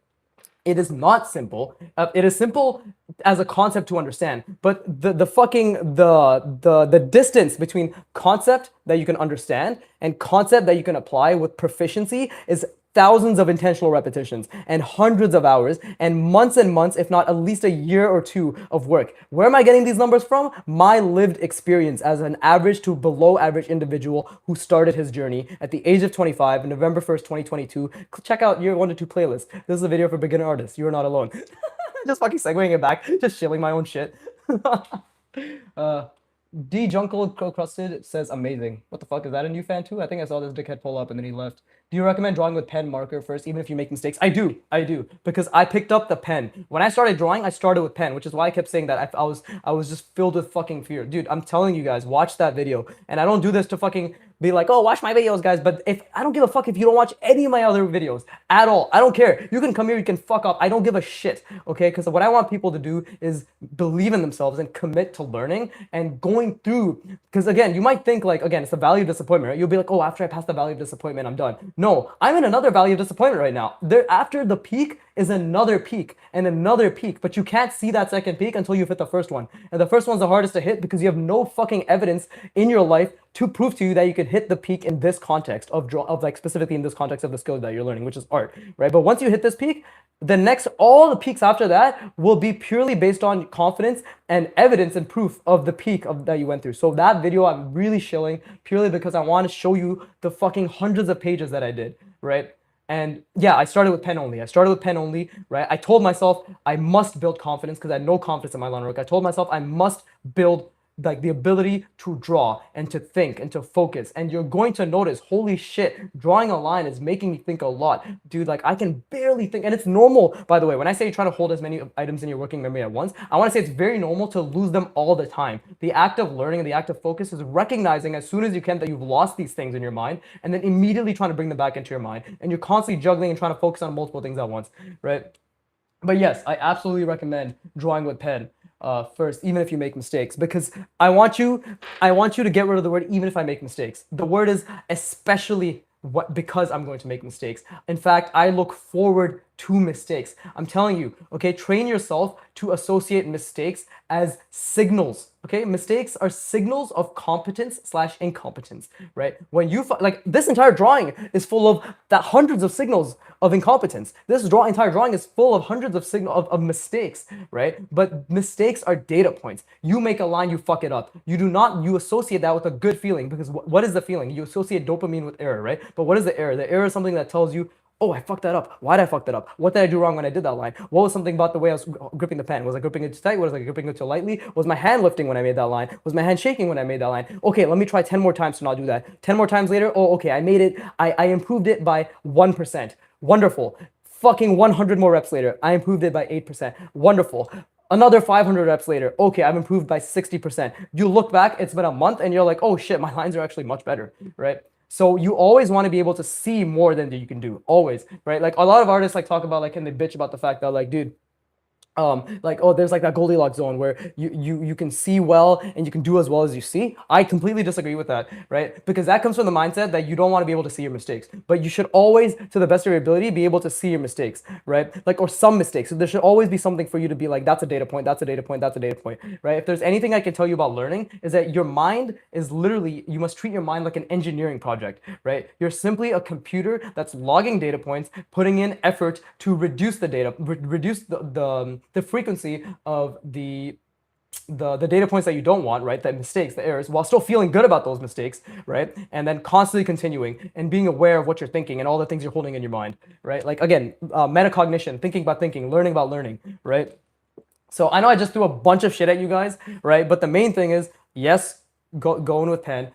It is not simple. It is simple as a concept to understand, but the distance between concept that you can understand and concept that you can apply with proficiency is thousands of intentional repetitions and hundreds of hours and months, if not at least a year or two of work. Where am I getting these numbers from? My lived experience as an average to below average individual who started his journey at the age of 25, November 1st, 2022. Check out year 1 to 2 playlist. This is a video for beginner artists. You are not alone. Just fucking segueing it back, just shilling my own shit. D Jungle Crusted says amazing. What the fuck, is that a new fan too? I think I saw this dickhead pull up and then he left. Do you recommend drawing with pen marker first, even if you make mistakes? I do, because I picked up the pen. When I started drawing, I started with pen, which is why I kept saying that I was just filled with fucking fear. Dude, I'm telling you guys, watch that video. And I don't do this to fucking be like, oh, watch my videos, guys. But if I don't give a fuck if you don't watch any of my other videos at all. I don't care. You can come here, you can fuck up. I don't give a shit, okay? Because what I want people to do is believe in themselves and commit to learning and going through. Because again, you might think like, again, it's the valley of disappointment, right? You'll be like, oh, after I pass the valley of disappointment, I'm done. No, I'm in another valley of disappointment right now. After the peak is another peak and another peak, but you can't see that second peak until you've hit the first one. And the first one's the hardest to hit because you have no fucking evidence in your life to prove to you that you could hit the peak in this context of like specifically in this context of the skill that you're learning, which is art, right? But once you hit this peak, all the peaks after that will be purely based on confidence and evidence and proof of the peak that you went through. So that video I'm really shilling purely because I want to show you the fucking hundreds of pages that I did, right? And yeah, I started with pen only. Right? I told myself I must build confidence because I had no confidence in my line work. I told myself I must build like the ability to draw and to think and to focus. And you're going to notice, holy shit, drawing a line is making me think a lot. Dude, like I can barely think. And it's normal, by the way, when I say you try to hold as many items in your working memory at once, I want to say it's very normal to lose them all the time. The act of learning and the act of focus is recognizing as soon as you can that you've lost these things in your mind and then immediately trying to bring them back into your mind. And you're constantly juggling and trying to focus on multiple things at once, right? But yes, I absolutely recommend drawing with pen first, even if you make mistakes, because I want you to get rid of the word even if I make mistakes. The word is especially because I'm going to make mistakes. In fact, I look forward to mistakes. I'm telling you, okay, train yourself to associate mistakes as signals. Okay, mistakes are signals of competence/incompetence, right? When you like this entire drawing is full of hundreds of signals of incompetence. This entire drawing is full of hundreds of of mistakes, right? But mistakes are data points. You make a line, you fuck it up. You associate that with a good feeling because what is the feeling? You associate dopamine with error, right? But what is the error? The error is something that tells you, oh, I fucked that up. Why did I fuck that up? What did I do wrong when I did that line? What was something about the way I was gripping the pen? Was I gripping it too tight? Was I gripping it too lightly? Was my hand lifting when I made that line? Was my hand shaking when I made that line? Okay, let me try 10 more times to not do that. 10 more times later, oh, okay, I made it. I improved it by 1%. Wonderful. Fucking 100 more reps later, I improved it by 8%. Wonderful. Another 500 reps later, okay, I've improved by 60%. You look back, it's been a month, and you're like, oh shit, my lines are actually much better, right? So you always want to be able to see more than you can do, always, right? Like a lot of artists like talk about like, and they bitch about the fact that like, dude, like, oh, there's like that Goldilocks zone where you can see well and you can do as well as you see. I completely disagree with that, right? Because that comes from the mindset that you don't want to be able to see your mistakes, but you should always, to the best of your ability, be able to see your mistakes, right? Like, or some mistakes. So there should always be something for you to be like, that's a data point, that's a data point, that's a data point, right? If there's anything I can tell you about learning is that your mind is literally, you must treat your mind like an engineering project, right? You're simply a computer that's logging data points, putting in effort to reduce the data, reduce the frequency of the data points that you don't want, right? The mistakes, the errors, while still feeling good about those mistakes, right? And then constantly continuing and being aware of what you're thinking and all the things you're holding in your mind, right? Like again, metacognition, thinking about thinking, learning about learning, right? So I know I just threw a bunch of shit at you guys, right? But the main thing is, yes, go in with pen,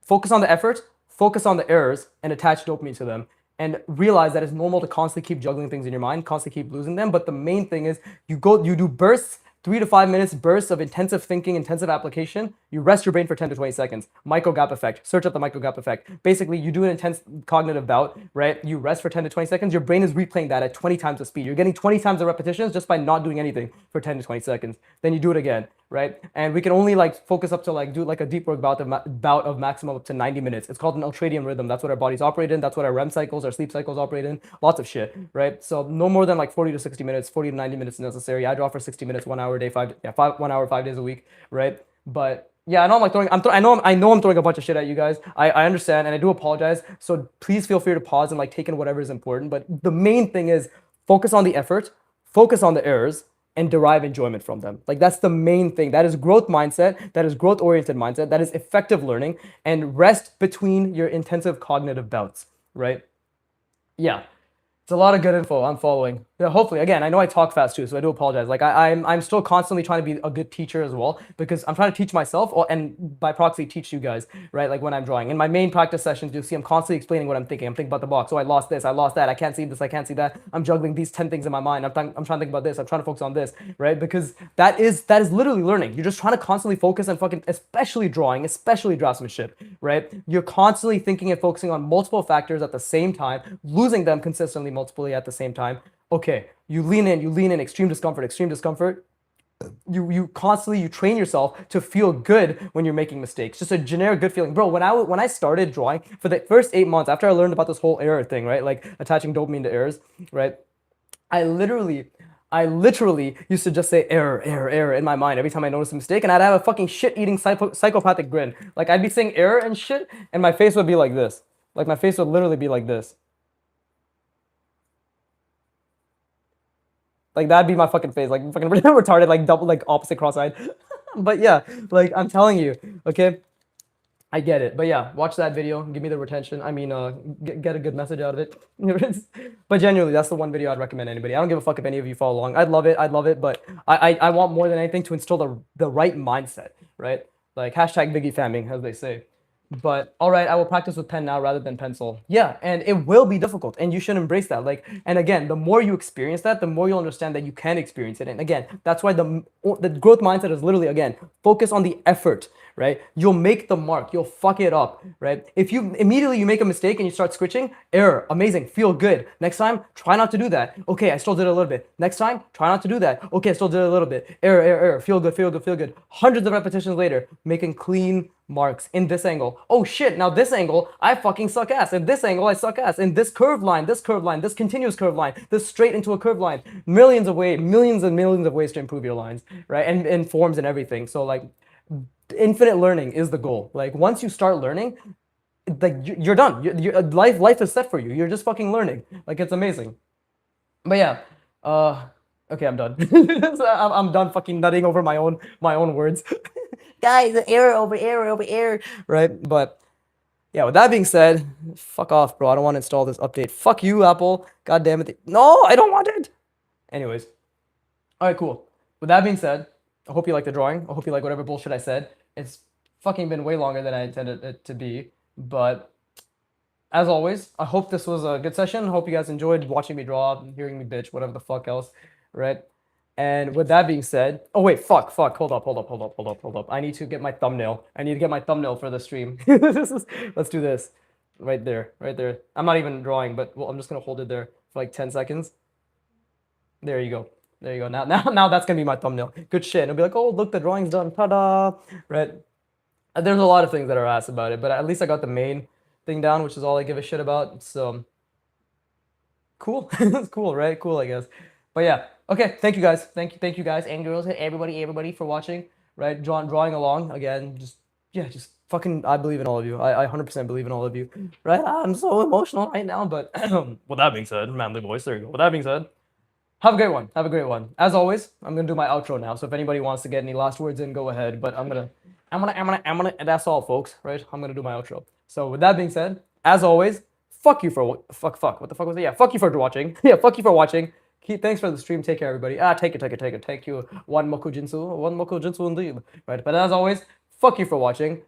focus on the effort, focus on the errors, and attach dopamine to them. And realize that it's normal to constantly keep juggling things in your mind, constantly keep losing them. But the main thing is you do bursts, 3 to 5 minutes bursts of intensive thinking, intensive application. You rest your brain for 10 to 20 seconds. Micro gap effect. Search up the micro gap effect. Basically, you do an intense cognitive bout, right? You rest for 10 to 20 seconds. Your brain is replaying that at 20 times the speed. You're getting 20 times the repetitions just by not doing anything for 10 to 20 seconds. Then you do it again. right? And we can only like focus up to like do like a deep work bout of maximum up to 90 minutes. It's called an ultradian rhythm. That's what our bodies operate in. That's what our REM cycles, our sleep cycles operate in. Lots of shit, right? So no more than like 40 to 60 minutes, 40 to 90 minutes is necessary. I draw for 60 minutes, 1 hour a day, 1 hour, 5 days a week, right? But yeah, I know I'm like I know I'm throwing a bunch of shit at you guys. I understand and I do apologize. So please feel free to pause and like take in whatever is important. But the main thing is focus on the effort, focus on the errors, and derive enjoyment from them. Like that's the main thing. That is growth mindset. That is growth oriented mindset. That is effective learning and rest between your intensive cognitive bouts, right? Yeah. It's a lot of good info. I'm following. Yeah, hopefully, again, I know I talk fast too, so I do apologize. Like I'm still constantly trying to be a good teacher as well because I'm trying to teach myself and by proxy teach you guys, right? Like when I'm drawing. In my main practice sessions, you'll see I'm constantly explaining what I'm thinking. I'm thinking about the box. Oh, I lost this. I lost that. I can't see this. I can't see that. I'm juggling these 10 things in my mind. I'm trying to think about this. I'm trying to focus on this, right? Because that is literally learning. You're just trying to constantly focus on fucking, especially drawing, especially draftsmanship, right? You're constantly thinking and focusing on multiple factors at the same time, losing them consistently multiply at the same time. Okay, you lean in, extreme discomfort, extreme discomfort. You constantly you train yourself to feel good when you're making mistakes. Just a generic good feeling, bro. When I started drawing for the first 8 months after I learned about this whole error thing, right? Like attaching dopamine to errors, right? I literally, I literally used to just say error, error, error in my mind every time I noticed a mistake, and I'd have a fucking shit-eating psychopathic grin. Like I'd be saying error and shit, and my face would be like this. Like my face would literally be like this. Like that'd be my fucking face, like fucking retarded, like double, like opposite cross-eyed. But yeah, like I'm telling you, okay, I get it. But yeah, watch that video, give me the retention. I mean, get a good message out of it. But genuinely, that's the one video I'd recommend anybody. I don't give a fuck if any of you follow along. I'd love it. But I want more than anything to instill the right mindset, right? Like hashtag Biggie famming, as they say. But all right, I will practice with pen now rather than pencil. Yeah, and it will be difficult, and you should embrace that. Like, and again, the more you experience that, the more you'll understand that you can experience it. And again, that's why the growth mindset is literally again focus on the effort, right? You'll make the mark, you'll fuck it up, right? If you immediately you make a mistake and you start switching, error, amazing, feel good. Next time, try not to do that. Okay, I still did it a little bit. Next time, try not to do that. Okay, I still did it a little bit. Error, error, error, feel good, feel good, feel good. Hundreds of repetitions later, making clean marks in this angle. Oh shit, now this angle, I fucking suck ass. In this angle, I suck ass. In this curved line, this continuous curved line, this straight into a curved line. Millions and millions of ways to improve your lines, right? And forms and everything. So like infinite learning is the goal. Like once you start learning, like you're done. Life is set for you. You're just fucking learning. Like it's amazing. But yeah, okay, I'm done. I'm done fucking nutting over my own words. Guys, error over error over error, right? But yeah, with that being said, fuck off, bro. I don't want to install this update. Fuck you, Apple. God damn it. No, I don't want it. Anyways, all right, cool. With that being said, I hope you like the drawing. I hope you like whatever bullshit I said. It's fucking been way longer than I intended it to be, but as always, I hope this was a good session. I hope you guys enjoyed watching me draw, hearing me bitch, whatever the fuck else, right? And with that being said, oh wait, fuck, hold up. I need to get my thumbnail. I need to get my thumbnail for the stream. Let's do this. Right there, right there. I'm not even drawing, but well, I'm just gonna hold it there for like 10 seconds. There you go. There you go. Now that's gonna be my thumbnail. Good shit. And it'll be like, oh, look, the drawing's done. Ta-da! Right? There's a lot of things that are asked about it, but at least I got the main thing down, which is all I give a shit about. So cool. It's cool, right? Cool, I guess. But yeah. Okay, thank you guys. Thank you guys and girls, everybody for watching. Right? Drawing along. Again, just fucking I believe in all of you. I 100% believe in all of you. Right? I'm so emotional right now, but with that being said, manly voice, there you go. With that being said, have a great one. Have a great one. As always, I'm gonna do my outro now. So if anybody wants to get any last words in, go ahead. But I'm gonna, and that's all, folks. Right? I'm gonna do my outro. So with that being said, as always, fuck you for fuck. What the fuck was it? Yeah, fuck you for watching. Yeah, fuck you for watching. Thanks for the stream. Take care, everybody. Take it. Take you. One moku jinsu indeed. Right. But as always, fuck you for watching.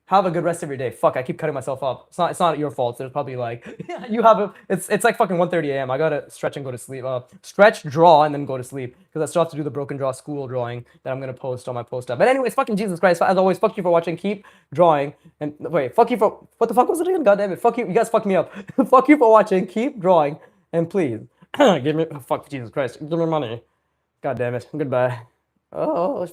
Have a good rest of your day. Fuck, I keep cutting myself up. It's not your fault. There's probably like it's like fucking 1:30 a.m. I gotta stretch and go to sleep. Stretch, draw, and then go to sleep because I still have to do the broken draw school drawing that I'm gonna post on my post up. But anyways, fucking Jesus Christ. As always, fuck you for watching. Keep drawing. And wait, fuck you for what the fuck was it again? God damn it. Fuck you. You guys fucked me up. Fuck you for watching. Keep drawing. And please give me fuck Jesus Christ. Give me money. God damn it. Goodbye. Oh.